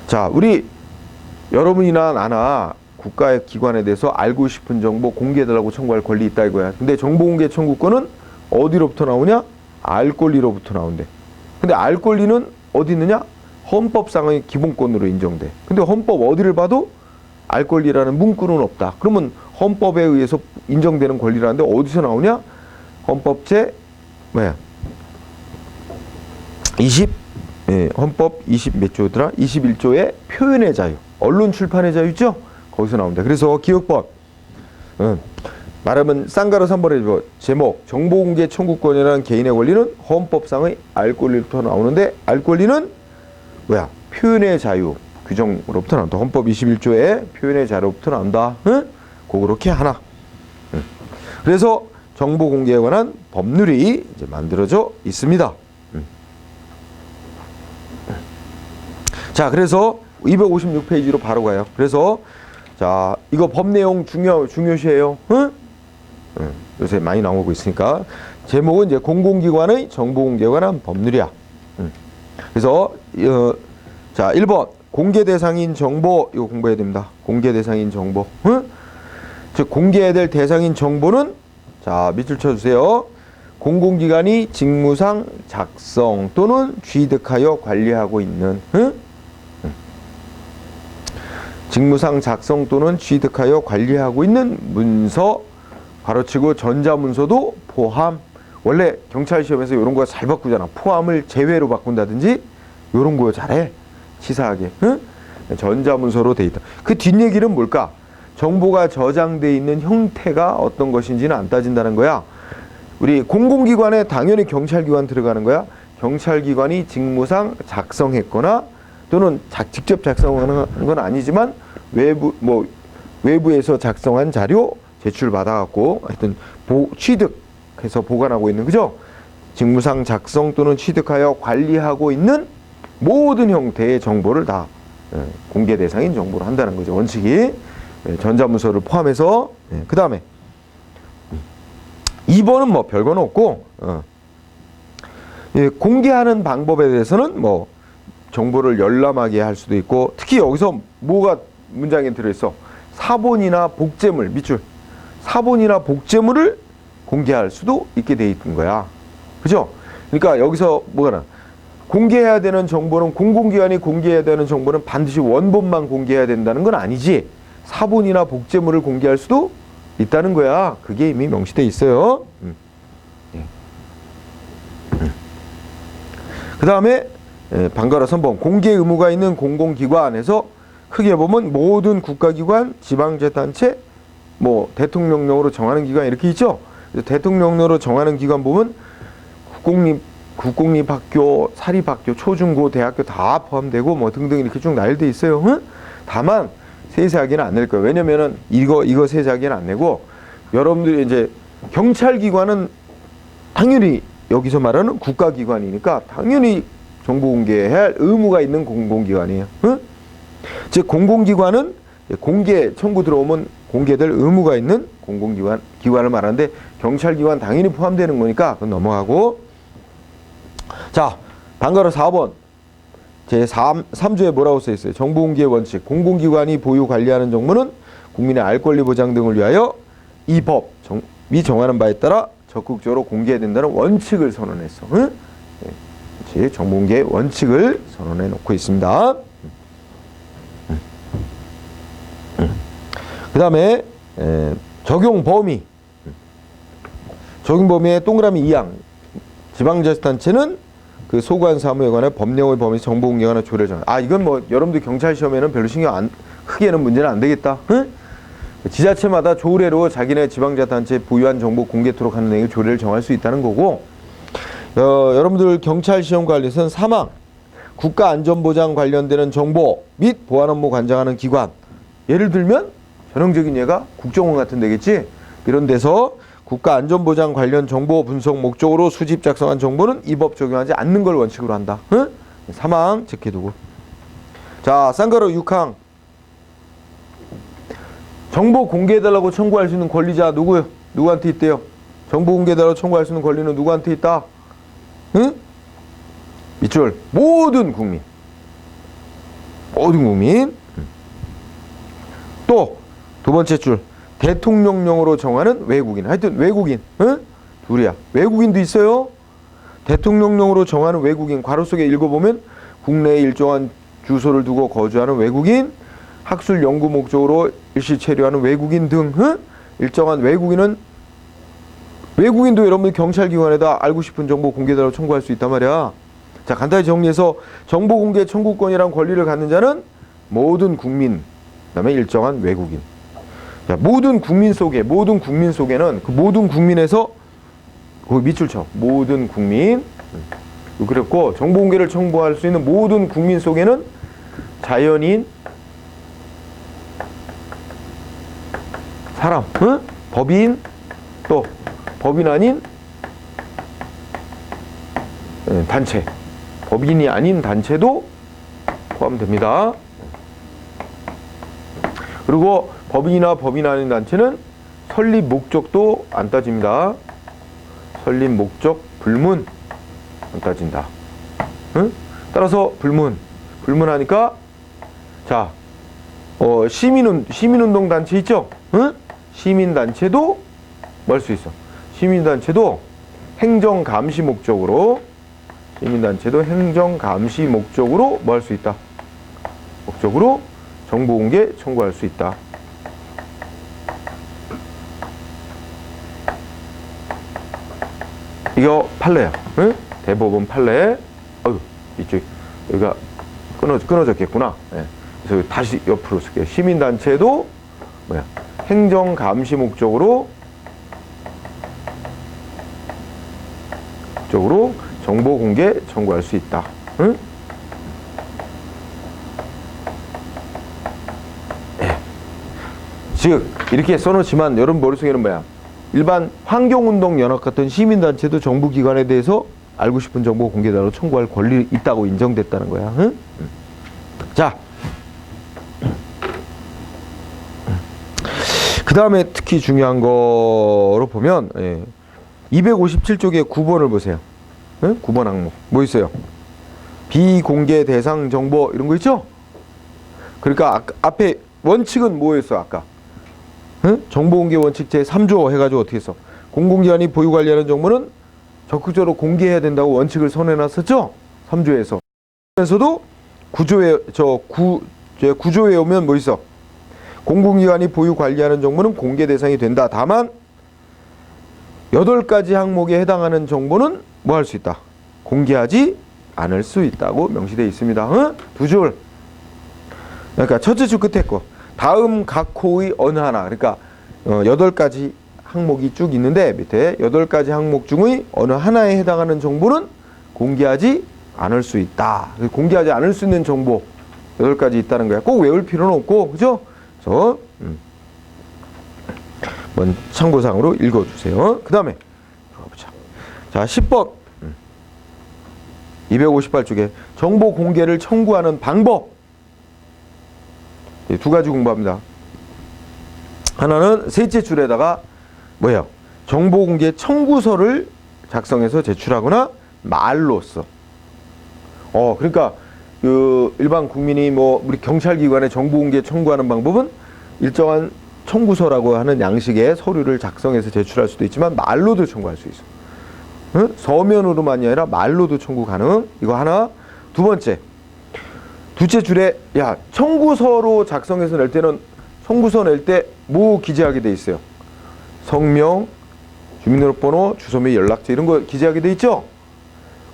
자, 우리 여러분이나 나나 국가의 기관에 대해서 알고 싶은 정보 공개해달라고 청구할 권리 있다 이거야. 근데 정보공개 청구권은 어디로부터 나오냐? 알 권리로부터 나온대. 근데 알 권리는 어디 있느냐? 헌법상의 기본권으로 인정돼. 근데 헌법 어디를 봐도 알 권리라는 문구는 없다. 그러면 헌법에 의해서 인정되는 권리라는데 어디서 나오냐? 헌법 헌법 20 몇 조더라? 21조의 표현의 자유, 언론 출판의 자유 있죠? 거기서 나온다. 그래서 기억법 말하면 쌍가루 3번의 제목 정보공개 청구권이라는 개인의 권리는 헌법상의 알 권리부터 나오는데 알 권리는 뭐야? 표현의 자유 규정으로부터 나온다. 헌법 21조에 표현의 자유로부터 나온다. 응? 그렇게 하나. 응. 그래서 정보 공개에 관한 법률이 이제 만들어져 있습니다. 응. 자, 그래서 256페이지로 바로 가요. 그래서 자, 이거 법 내용 중요시해요. 응? 응. 요새 많이 나오고 있으니까 제목은 이제 공공기관의 정보 공개에 관한 법률이야. 응. 그래서 자, 1번 공개 대상인 정보 이거 공부해야 됩니다. 공개 대상인 정보. 응? 즉 공개해야 될 대상인 정보는 자, 밑줄 쳐주세요. 공공기관이 직무상 작성 또는 취득하여 관리하고 있는 응? 응. 직무상 작성 또는 취득하여 관리하고 있는 문서 가로치고 전자문서도 포함. 원래 경찰 시험에서 이런 거 잘 바꾸잖아. 포함을 제외로 바꾼다든지 이런 거 잘해. 치사하게. 응? 전자문서로 돼 있다. 그 뒷얘기는 뭘까? 정보가 저장돼 있는 형태가 어떤 것인지는 안 따진다는 거야. 우리 공공기관에 당연히 경찰기관 들어가는 거야. 경찰기관이 직무상 작성했거나 또는 직접 작성하는 건 아니지만 외부에서 작성한 자료 제출받아갖고 하여튼 취득해서 보관하고 있는 거죠. 직무상 작성 또는 취득하여 관리하고 있는 모든 형태의 정보를 다 공개 대상인 정보로 한다는 거죠. 원칙이 전자문서를 포함해서. 그 다음에 2번은 뭐 별거는 없고 공개하는 방법에 대해서는 뭐 정보를 열람하게 할 수도 있고 특히 여기서 뭐가 문장에 들어있어? 사본이나 복제물 밑줄 사본이나 복제물을 공개할 수도 있게 돼 있는 거야. 그죠? 그러니까 여기서 뭐가 공개해야 되는 정보는 공공기관이 공개해야 되는 정보는 반드시 원본만 공개해야 된다는 건 아니지. 사본이나 복제물을 공개할 수도 있다는 거야. 그게 이미 명시돼 있어요. 그 다음에 방가로 3번 공개 의무가 있는 공공기관에서 크게 보면 모든 국가기관, 지방자치단체, 뭐 대통령령으로 정하는 기관 이렇게 있죠. 대통령령으로 정하는 기관 보면 국공립학교, 사립학교, 초중고, 대학교 다 포함되고 뭐 등등 이렇게 쭉 나열돼 있어요. 응? 다만 세세하게는 안 낼 거예요. 왜냐면은 이거 세세하게는 안 내고 여러분들이 이제 경찰기관은 당연히 여기서 말하는 국가기관이니까 당연히 정보 공개해야 할 의무가 있는 공공기관이에요. 응? 즉 공공기관은 공개 청구 들어오면 공개될 의무가 있는 기관을 말하는데 경찰기관 당연히 포함되는 거니까 그건 넘어가고. 자, 방가로 4번 제3조에 뭐라고 써 있어요? 정보공개 원칙. 공공기관이 보유 관리하는 정보는 국민의 알 권리 보장 등을 위하여 이 법이 정하는 바에 따라 적극적으로 공개해야 된다는 원칙을 선언했어. 응? 네, 정보공개 원칙을 선언해 놓고 있습니다. 그 다음에 적용 범위. 적용 범위의 동그라미 2항. 지방자치단체는 그 소관 사무에 관한 법령의 범위 정보 공개에 관한 조례를 정한다. 이건 뭐 여러분들 경찰 시험에는 별로 크게는 문제는 안 되겠다. 응? 지자체마다 조례로 자기네 지방자치단체 보유한 정보 공개토록 하는 내용의 조례를 정할 수 있다는 거고, 여러분들 경찰 시험 관리에서는 3항 국가안전보장 관련되는 정보 및 보안 업무 관장하는 기관. 예를 들면 전형적인 예가 국정원 같은 데겠지. 이런 데서 국가안전보장 관련 정보 분석 목적으로 수집 작성한 정보는 이 법 적용하지 않는 걸 원칙으로 한다. 응? 3항 체크해두고. 자, 쌍가루 6항. 정보 공개해달라고 청구할 수 있는 권리자 누구요? 누구한테 있대요? 정보 공개해달라고 청구할 수 있는 권리는 누구한테 있다? 응? 밑줄. 모든 국민. 모든 국민. 또 두 번째 줄. 대통령령으로 정하는 외국인. 하여튼 외국인. 응? 둘이야. 외국인도 있어요. 대통령령으로 정하는 외국인. 괄호 속에 읽어보면 국내에 일정한 주소를 두고 거주하는 외국인, 학술 연구 목적으로 일시 체류하는 외국인 등. 응? 일정한 외국인도 여러분들 경찰기관에다 알고 싶은 정보 공개달라고 청구할 수 있단 말이야. 자, 간단히 정리해서 정보 공개 청구권이란 권리를 갖는 자는 모든 국민, 그다음에 일정한 외국인. 자, 모든 국민 속에는 그 모든 국민에서 그 밑줄 쳐. 모든 국민. 그랬고, 정보공개를 청구할 수 있는 모든 국민 속에는 자연인, 사람, 응? 법인, 또 법인 아닌 단체, 법인이 아닌 단체도 포함됩니다. 그리고 법인이나 법인 아닌 단체는 설립 목적도 안 따집니다. 설립 목적 불문 안 따진다. 응? 따라서 불문하니까 자, 시민운동 단체 있죠? 응? 시민단체도 뭐 할 수 있어? 시민단체도 행정감시 목적으로 뭐 할 수 있다? 목적으로 정보공개 청구할 수 있다. 이거 판례야. 응? 대법원 판례. 아유, 이쪽 여기가 끊어졌겠구나. 네. 그래서 다시 옆으로 쓸게요. 시민단체도 뭐야? 행정감시 목적으로 정보공개 청구할 수 있다. 응? 네. 즉 이렇게 써놓지만 여러분 머릿속에는 뭐야? 일반 환경운동연합 같은 시민단체도 정부기관에 대해서 알고 싶은 정보 공개달라고 청구할 권리 있다고 인정됐다는 거야. 응? 자, 그 다음에 특히 중요한 거로 보면 257쪽의 9번을 보세요. 응? 9번 항목 뭐 있어요? 비공개 대상 정보 이런 거 있죠? 그러니까 앞에 원칙은 뭐였어 아까? 응? 정보공개 원칙 제3조 해가지고 어떻게 했어? 공공기관이 보유 관리하는 정보는 적극적으로 공개해야 된다고 원칙을 선해놨었죠? 3조에서. 그래서도 구조에 오면 뭐 있어? 공공기관이 보유 관리하는 정보는 공개 대상이 된다. 다만 8가지 항목에 해당하는 정보는 뭐 할 수 있다? 공개하지 않을 수 있다고 명시되어 있습니다. 응? 두 줄. 그러니까 첫째 줄 끝에 거. 다음 각 호의 어느 하나. 그러니까 8가지 항목이 쭉 있는데 밑에 8가지 항목 중의 어느 하나에 해당하는 정보는 공개하지 않을 수 있다. 공개하지 않을 수 있는 정보 8가지 있다는 거야. 꼭 외울 필요는 없고, 그죠? 그래서 한번 참고사항으로 읽어주세요. 그 다음에 들어가보자. 자, 10번 258쪽에 정보 공개를 청구하는 방법 2가지 공부합니다. 하나는 셋째 줄에다가 뭐예요? 정보 공개 청구서를 작성해서 제출하거나 말로 써. 그러니까 그 일반 국민이 뭐 우리 경찰기관에 정보 공개 청구하는 방법은 일정한 청구서라고 하는 양식의 서류를 작성해서 제출할 수도 있지만 말로도 청구할 수 있어. 응? 서면으로만이 아니라 말로도 청구 가능. 이거 하나. 두 번째, 둘째 줄에 청구서로 작성해서 낼 때는 청구서 낼 때 뭐 기재하게 돼 있어요? 성명, 주민등록번호, 주소 및 연락처 이런 거 기재하게 돼 있죠?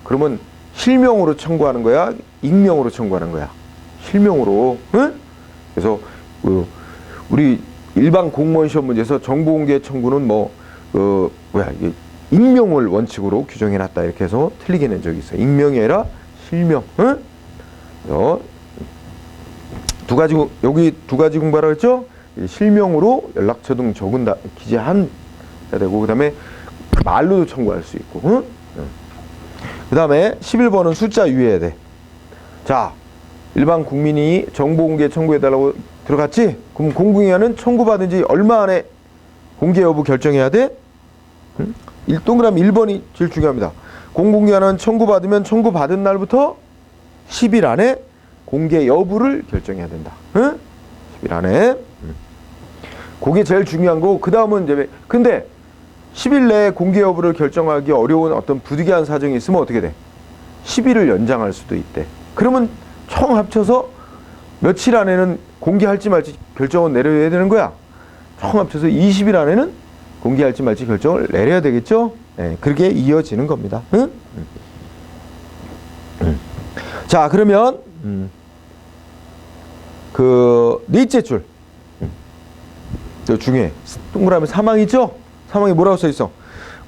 그러면 실명으로 청구하는 거야? 익명으로 청구하는 거야? 실명으로. 응? 그래서 우리 일반 공무원 시험 문제에서 정보공개 청구는 익명을 원칙으로 규정해놨다 이렇게 해서 틀리게 낸 적이 있어요. 익명이 아니라 실명. 응? 여기 2가지 공부하라고 했죠? 실명으로 연락처 등 기재한 되고, 그 다음에 말로도 청구할 수 있고. 응? 그 다음에 11번은 숫자 유의해야 돼. 자, 일반 국민이 정보공개 청구해달라고 들어갔지? 그럼 공공기관은 청구받은 지 얼마 안에 공개 여부 결정해야 돼? 응? 동그라미 1번이 제일 중요합니다. 공공기관은 청구받으면 청구받은 날부터 10일 안에 공개 여부를 결정해야 된다. 응? 10일 안에. 그게 제일 중요한 거고, 그 다음은 근데 10일 내에 공개 여부를 결정하기 어려운 어떤 부득이한 사정이 있으면 어떻게 돼? 10일을 연장할 수도 있대. 그러면 총 합쳐서 며칠 안에는 공개할지 말지 결정을 내려야 되는 거야. 총 합쳐서 20일 안에는 공개할지 말지 결정을 내려야 되겠죠? 네, 그렇게 이어지는 겁니다. 응? 자, 그러면 그 넷째 줄. 중에 동그라미 사망 있죠? 사망이 뭐라고 써 있어?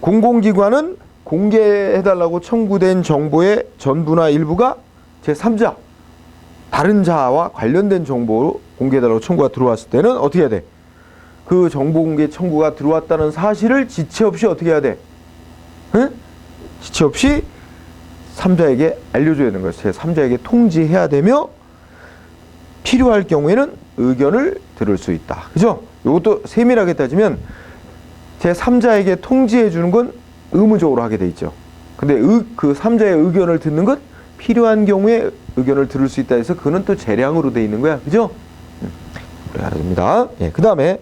공공기관은 공개해달라고 청구된 정보의 전부나 일부가 제3자, 다른 자와 관련된 정보로 공개해달라고 청구가 들어왔을 때는 어떻게 해야 돼? 그 정보 공개 청구가 들어왔다는 사실을 지체 없이 어떻게 해야 돼? 응? 지체 없이 3자에게 알려줘야 되는 거예요. 제3자에게 통지해야 되며 필요할 경우에는 의견을 들을 수 있다. 그죠? 이것도 세밀하게 따지면 제3자에게 통지해 주는 건 의무적으로 하게 돼 있죠. 근데 그 3자의 의견을 듣는 것 필요한 경우에 의견을 들을 수 있다 해서 그거는 또 재량으로 돼 있는 거야. 그죠? 그래야 됩니다. 예, 그 다음에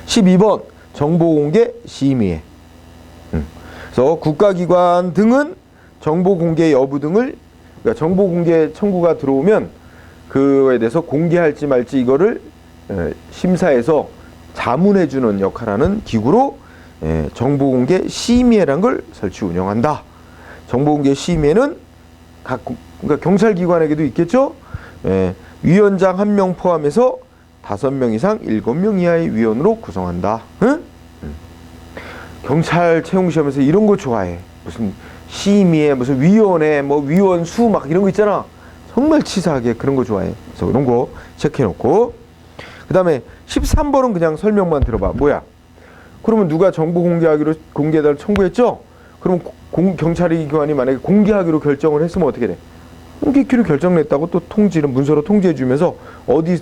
12번 정보공개 심의회. 그래서 국가기관 등은 정보공개 여부 등을 그러니까 정보공개 청구가 들어오면 그거에 대해서 공개할지 말지 이거를 심사해서 자문해주는 역할하는 기구로 정보공개 심의회라는 걸 설치 운영한다. 정보공개 심의회는 그러니까 경찰기관에게도 있겠죠. 위원장 1명 포함해서 5명 이상 7명 이하의 위원으로 구성한다. 응? 경찰 채용시험에서 이런 거 좋아해. 무슨 심의회, 무슨 위원회, 뭐 위원수 막 이런 거 있잖아. 정말 치사하게 그런 거 좋아해. 그래서 이런 거 체크해놓고 그 다음에 13번은 그냥 설명만 들어봐. 뭐야? 그러면 누가 정보 공개해달라고 청구했죠? 그럼 경찰기관이 만약에 공개하기로 결정을 했으면 어떻게 돼? 공개키로 결정냈다고 또 통지를 문서로 통지해주면서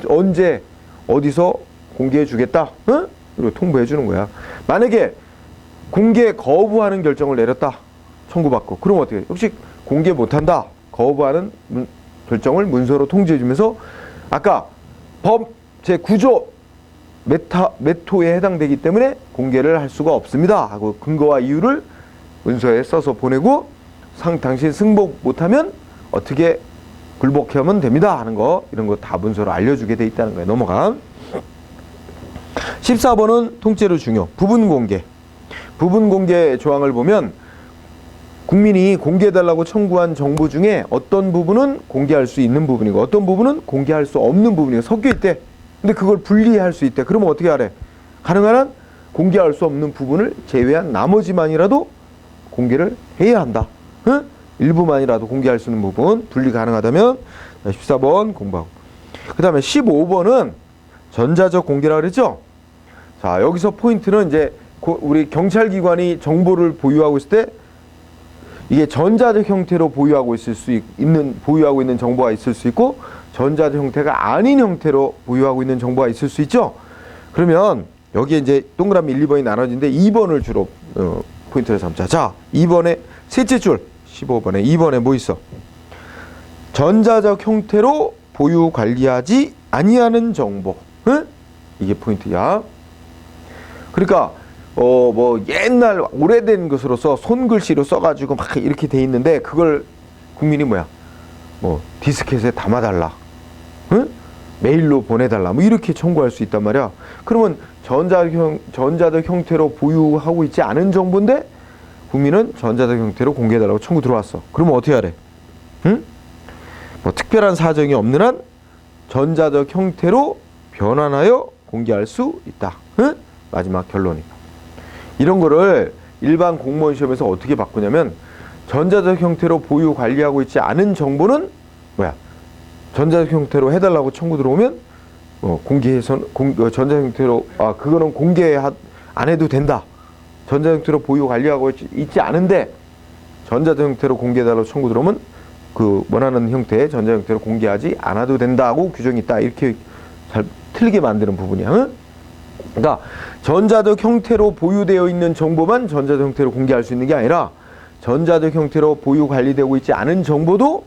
언제 어디서 공개해주겠다. 응? 그리고 통보해주는 거야. 만약에 공개 거부하는 결정을 내렸다. 청구받고. 그럼 어떻게 해? 역시 공개 못한다. 거부하는 결정을 문서로 통지해주면서 아까 법 제9조 메토에 해당되기 때문에 공개를 할 수가 없습니다 하고 근거와 이유를 문서에 써서 보내고 당신 승복 못하면 어떻게 굴복하면 됩니다 하는 거 이런 거 다 문서로 알려주게 돼 있다는 거예요. 넘어가. 14번은 통째로 중요. 부분 공개. 부분 공개 조항을 보면 국민이 공개해달라고 청구한 정보 중에 어떤 부분은 공개할 수 있는 부분이고 어떤 부분은 공개할 수 없는 부분이고 섞여 있대. 근데 그걸 분리할 수 있대. 그러면 어떻게 하래? 가능한 한 공개할 수 없는 부분을 제외한 나머지만이라도 공개를 해야 한다. 응? 일부만이라도 공개할 수 있는 부분 분리 가능하다면 14번 공부하고 그 다음에 15번은 전자적 공개라고 그랬죠? 자 여기서 포인트는 이제 우리 경찰기관이 정보를 보유하고 있을 때 이게 전자적 형태로 보유하고 있는 정보가 있을 수 있고 전자적 형태가 아닌 형태로 보유하고 있는 정보가 있을 수 있죠. 그러면 여기에 이제 동그라미 1, 2번이 나눠지는데 2번을 주로 포인트를 삼자. 자 2번에 셋째 줄 15번에 2번에 뭐 있어? 전자적 형태로 보유 관리하지 아니하는 정보. 응? 이게 포인트야. 그러니까 뭐 옛날 오래된 것으로서 손글씨로 써가지고 막 이렇게 돼 있는데 그걸 국민이 뭐야? 뭐 디스켓에 담아달라, 응? 메일로 보내달라, 뭐 이렇게 청구할 수 있단 말이야. 그러면 전자적 형태로 보유하고 있지 않은 정보인데 국민은 전자적 형태로 공개해달라고 청구 들어왔어. 그러면 어떻게 하래? 응? 뭐 특별한 사정이 없는 한 전자적 형태로 변환하여 공개할 수 있다. 응? 마지막 결론이. 이런 거를 일반 공무원 시험에서 어떻게 바꾸냐면 전자적 형태로 보유 관리하고 있지 않은 정보는 뭐야? 전자적 형태로 해달라고 청구 들어오면 공개해서 전자 형태로 그거는 공개 안 해도 된다. 전자 형태로 보유 관리하고 있지 않은데 전자적 형태로 공개해달라고 청구 들어오면 그 원하는 형태의 전자 형태로 공개하지 않아도 된다고 규정이 있다. 이렇게 잘 틀리게 만드는 부분이야. 응? 그러니까 전자적 형태로 보유되어 있는 정보만 전자적 형태로 공개할 수 있는 게 아니라 전자적 형태로 보유 관리되고 있지 않은 정보도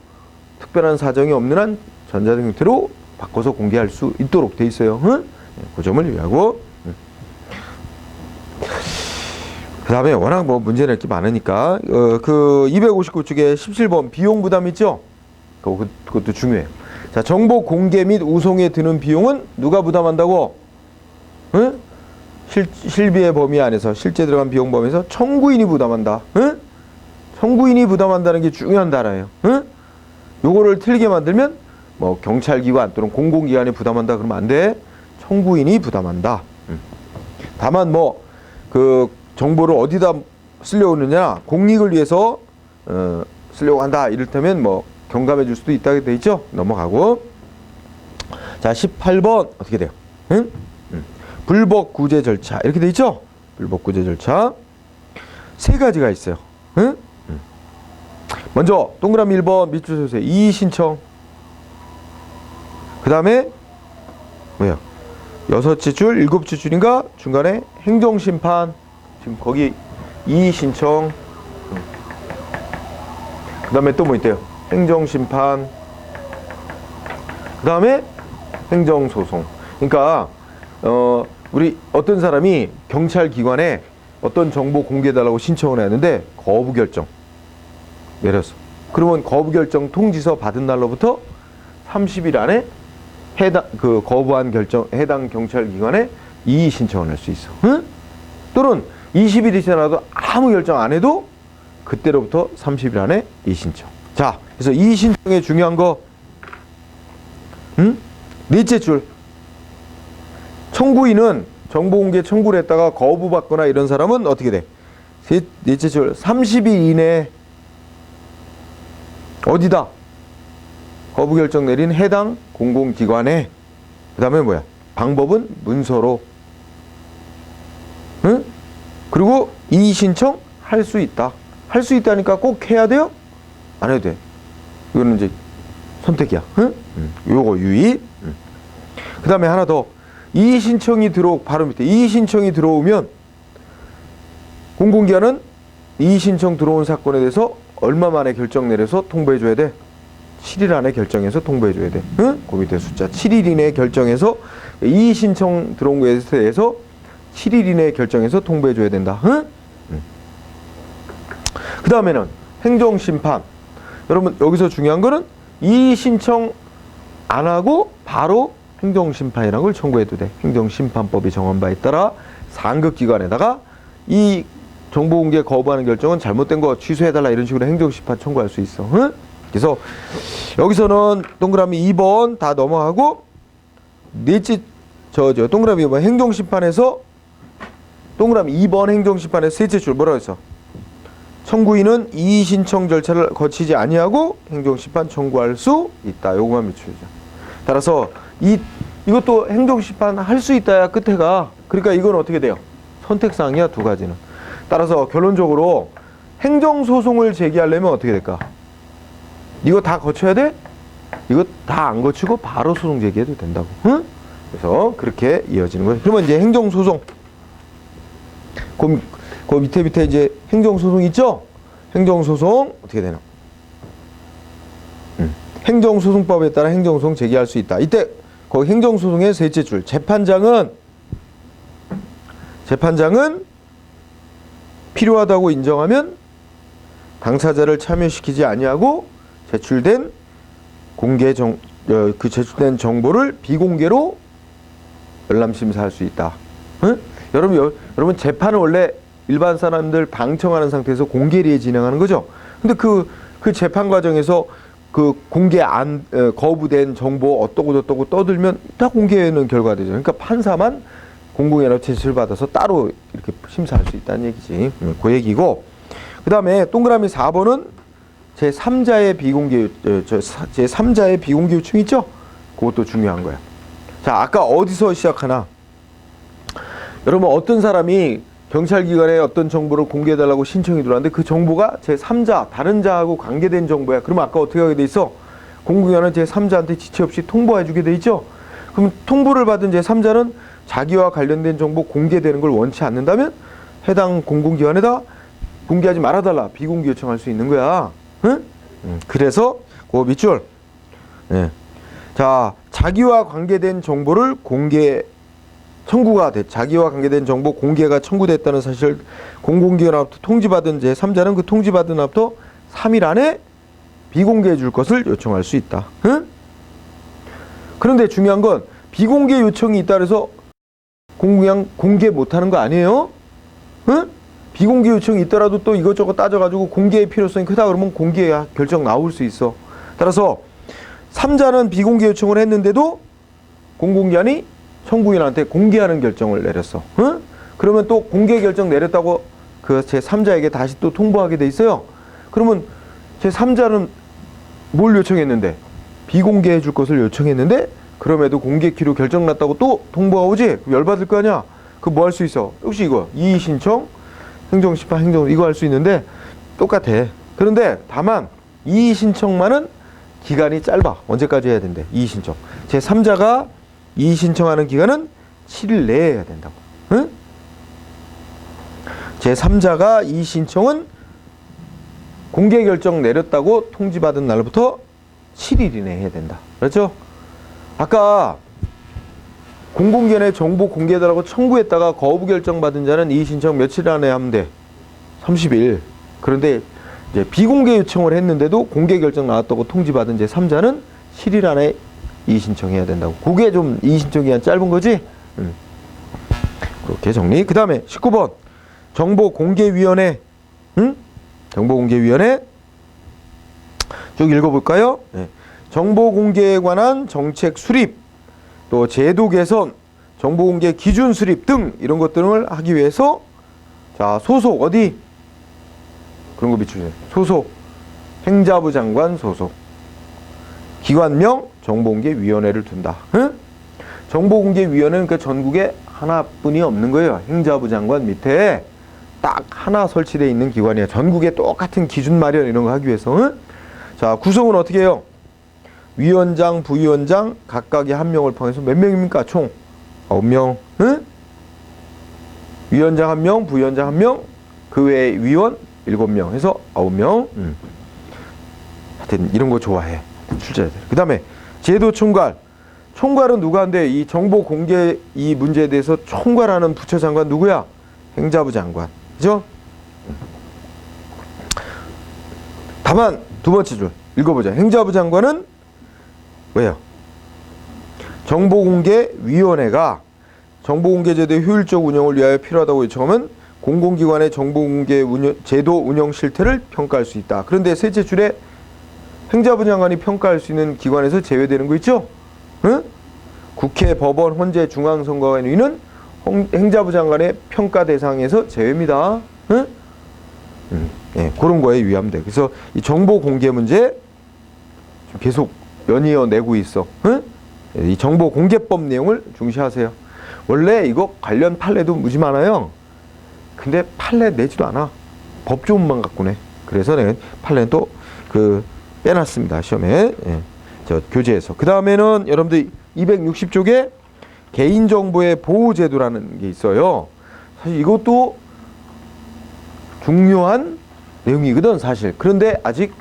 특별한 사정이 없는 한 전자적 형태로 바꿔서 공개할 수 있도록 돼 있어요. 응? 그 점을 유의하고. 그 다음에 워낙 뭐 문제 낼 게 많으니까 그 259쪽에 17번 비용 부담 있죠? 그것도 중요해요. 자, 정보 공개 및 우송에 드는 비용은 누가 부담한다고? 응? 실비의 범위 안에서 실제 들어간 비용 범위에서 청구인이 부담한다. 응? 청구인이 부담한다는 게 중요한 단어예요. 응? 요거를 틀리게 만들면 뭐 경찰기관 또는 공공기관이 부담한다 그러면 안 돼. 청구인이 부담한다. 다만 뭐 그 정보를 어디다 쓰려고 하느냐, 공익을 위해서 쓰려고 한다. 이를테면 뭐 경감해 줄 수도 있다고 돼 있죠. 넘어가고. 자, 18번 어떻게 돼요? 응? 불법 구제 절차 이렇게 돼 있죠. 불법 구제 절차 세 가지가 있어요. 응? 먼저 동그라미 1번 밑줄 서주세요. 이의 신청. 그 다음에 뭐야? 6째 줄, 7째 줄인가? 중간에 행정심판. 지금 거기 이의 신청. 그 다음에 또 뭐 있대요? 행정심판. 그 다음에 행정소송. 그러니까 우리 어떤 사람이 경찰기관에 어떤 정보 공개해달라고 신청을 했는데 거부 결정 내렸어. 그러면 거부 결정 통지서 받은 날로부터 30일 안에 거부한 결정 해당 경찰기관에 이의 신청을 할 수 있어. 응? 또는 20일이 지나도 아무 결정 안 해도 그때로부터 30일 안에 이의 신청. 자, 그래서 이의 신청의 중요한 거, 넷째 줄. 청구인은 정보공개 청구를 했다가 거부받거나 이런 사람은 어떻게 돼? 넷째 줄 30일 이내에 어디다? 거부 결정 내린 해당 공공기관에. 그 다음에 뭐야? 방법은 문서로. 응? 그리고 이의 신청 할 수 있다. 할 수 있다니까 꼭 해야 돼요? 안 해도 돼. 이거는 이제 선택이야. 응? 요거 유의. 그 다음에 하나 더. 이의 신청이 바로 밑에 이의 신청이 들어오면 공공기관은 이의 신청 들어온 사건에 대해서 얼마 만에 결정 내려서 통보해 줘야 돼? 7일 안에 결정해서 통보해 줘야 돼. 응? 그 밑에 숫자 7일 이내에 결정해서 이의 신청 들어온 거에 대해서 7일 이내에 결정해서 통보해 줘야 된다. 응? 그 다음에는 행정심판. 여러분 여기서 중요한 거는 이의 신청 안 하고 바로 행정심판이라는 걸 청구해도 돼. 행정심판법이 정한 바에 따라 상급기관에다가 이 정보공개 거부하는 결정은 잘못된 거 취소해달라 이런 식으로 행정심판 청구할 수 있어. 응? 그래서 여기서는 동그라미 2번 다 넘어가고 넷째 동그라미 2번 행정심판에서 동그라미 2번 행정심판에서 셋째 줄 뭐라고 했어? 청구인은 이의 신청 절차를 거치지 아니하고 행정심판 청구할 수 있다. 요거만 밑줄이죠. 따라서 이것도 행정심판 할 수 있다야 끝에가. 그러니까 이건 어떻게 돼요? 선택사항이야 두 가지는. 따라서 결론적으로 행정소송을 제기하려면 어떻게 될까? 이거 다 거쳐야 돼? 이거 다 안 거치고 바로 소송 제기해도 된다고. 응? 그래서 그렇게 이어지는 거예요. 그러면 이제 행정소송. 그 밑에 이제 행정소송 있죠? 행정소송 어떻게 되나? 행정소송법에 따라 행정소송 제기할 수 있다. 이때 거기 행정소송의 셋째 줄 재판장은 필요하다고 인정하면 당사자를 참여시키지 아니하고 제출된 제출된 정보를 비공개로 열람심사할 수 있다. 응? 여러분 재판은 원래 일반 사람들 방청하는 상태에서 공개리에 진행하는 거죠. 근데 그 재판 과정에서 그 거부된 정보 어떠고 저떠고 떠들면 다 공개하는 결과가 되죠. 그러니까 판사만 공공연합 제출 받아서 따로 이렇게 심사할 수 있다는 얘기지. 그 얘기고. 그 다음에 동그라미 4번은 제3자의 비공개 요청 있죠? 그것도 중요한 거야. 자, 아까 어디서 시작하나? 여러분 어떤 사람이 경찰기관에 어떤 정보를 공개해달라고 신청이 들어왔는데 그 정보가 제3자, 다른 자하고 관계된 정보야. 그러면 아까 어떻게 하게 돼 있어? 공공기관은 제3자한테 지체 없이 통보해주게 돼 있죠? 그럼 통보를 받은 제3자는 자기와 관련된 정보 공개되는 걸 원치 않는다면 해당 공공기관에다 공개하지 말아달라. 비공개 요청할 수 있는 거야. 응? 그래서 그 밑줄. 네. 자, 자기와 관계된 정보를 자기와 관계된 정보 공개가 청구됐다는 사실 공공기관으로부터 통지받은 제3자는 그 통지받은 앞부터 3일 안에 비공개해 줄 것을 요청할 수 있다. 응? 그런데 중요한 건 비공개 요청이 있다 그래서 그냥 공개 못하는 거 아니에요? 응? 비공개 요청이 있더라도 또 이것저것 따져가지고 공개의 필요성이 크다 그러면 공개 결정 나올 수 있어. 따라서 3자는 비공개 요청을 했는데도 공공기관이 청구인한테 공개하는 결정을 내렸어. 응? 그러면 또 공개 결정 내렸다고 그 제3자에게 다시 또 통보하게 돼 있어요. 그러면 제3자는 뭘 요청했는데? 비공개해 줄 것을 요청했는데 그럼에도 공개키로 결정 났다고 또 통보가 오지? 그럼 열받을 거 아니야? 그럼 뭐 할 수 있어? 역시 이거 이의 신청, 행정심판, 행정 이거 할 수 있는데 똑같아. 그런데 다만 이의 신청만은 기간이 짧아. 언제까지 해야 된대? 이의 신청. 제3자가 이의 신청하는 기간은 7일 내에 해야 된다고. 응? 제3자가 이의 신청은 공개 결정 내렸다고 통지받은 날부터 7일 이내에 해야 된다. 그렇죠? 아까 공공기관에 정보 공개해달라고 청구했다가 거부 결정 받은 자는 이의 신청 며칠 안에 하면 돼? 30일. 그런데 이제 비공개 요청을 했는데도 공개 결정 나왔다고 통지받은 제3자는 7일 안에 이의 신청해야 된다고. 그게 좀 이의 신청 기간 짧은 거지? 그렇게 정리. 그 다음에 19번 정보공개위원회. 정보공개위원회 쭉 읽어볼까요? 네. 정보공개에 관한 정책 수립, 또 제도 개선, 정보공개 기준 수립 등 이런 것들을 하기 위해서 자 소속 어디? 그런 거 비추세요. 소속 행자부 장관 소속 기관명 정보공개위원회를 둔다. 응? 정보공개위원회는 그 전국에 하나뿐이 없는 거예요. 행자부 장관 밑에 딱 하나 설치되어 있는 기관이에요. 전국에 똑같은 기준 마련 이런 거 하기 위해서. 응? 자 구성은 어떻게 해요? 위원장, 부위원장 각각의 한 명을 포함해서 몇 명입니까? 총 9명. 응? 위원장 1명, 부위원장 1명, 그 외에 위원 7명 해서 9명. 하여튼 이런 거 좋아해. 출제자들. 그 다음에 제도 총괄. 총괄은 누가 한대? 이 정보 공개 이 문제에 대해서 총괄하는 부처 장관 누구야? 행자부 장관. 그죠? 다만 두 번째 줄 읽어보자. 행자부 장관은 왜요? 정보공개위원회가 정보공개제도의 효율적 운영을 위하여 필요하다고 요청하면 공공기관의 정보공개 제도 운영 실태를 평가할 수 있다. 그런데 셋째 줄에 행자부 장관이 평가할 수 있는 기관에서 제외되는 거 있죠? 응? 국회, 법원, 헌재, 중앙선거관위는 행자부 장관의 평가 대상에서 제외입니다. 응? 예, 그런 거에 유의하면 돼. 그래서 이 정보 공개 문제 계속 연이어 내고 있어. 응? 이 정보 공개법 내용을 중시하세요. 원래 이거 관련 판례도 무지 많아요. 근데 판례 내지도 않아. 법조문만 갖고 내. 그래서 내가 판례는 또 그 빼놨습니다. 시험에. 예, 저 교재에서. 그 다음에는 여러분들 260쪽에 개인정보의 보호제도라는 게 있어요. 사실 이것도 중요한 내용이거든 사실. 그런데 아직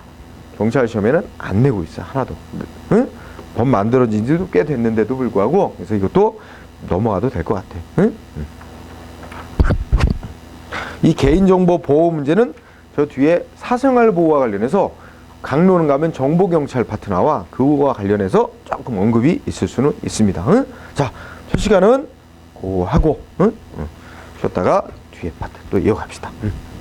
경찰 시험에는 안 내고 있어. 하나도. 응? 법 만들어진 지도 꽤 됐는데도 불구하고. 그래서 이것도 넘어가도 될 것 같아. 응? 이 개인정보 보호 문제는 저 뒤에 사생활 보호와 관련해서 강론은 가면 정보경찰 파트 나와. 그거와 관련해서 조금 언급이 있을 수는 있습니다. 응? 자, 첫 시간은 그거 하고 쉬었다가 뒤에 파트 또 이어갑시다.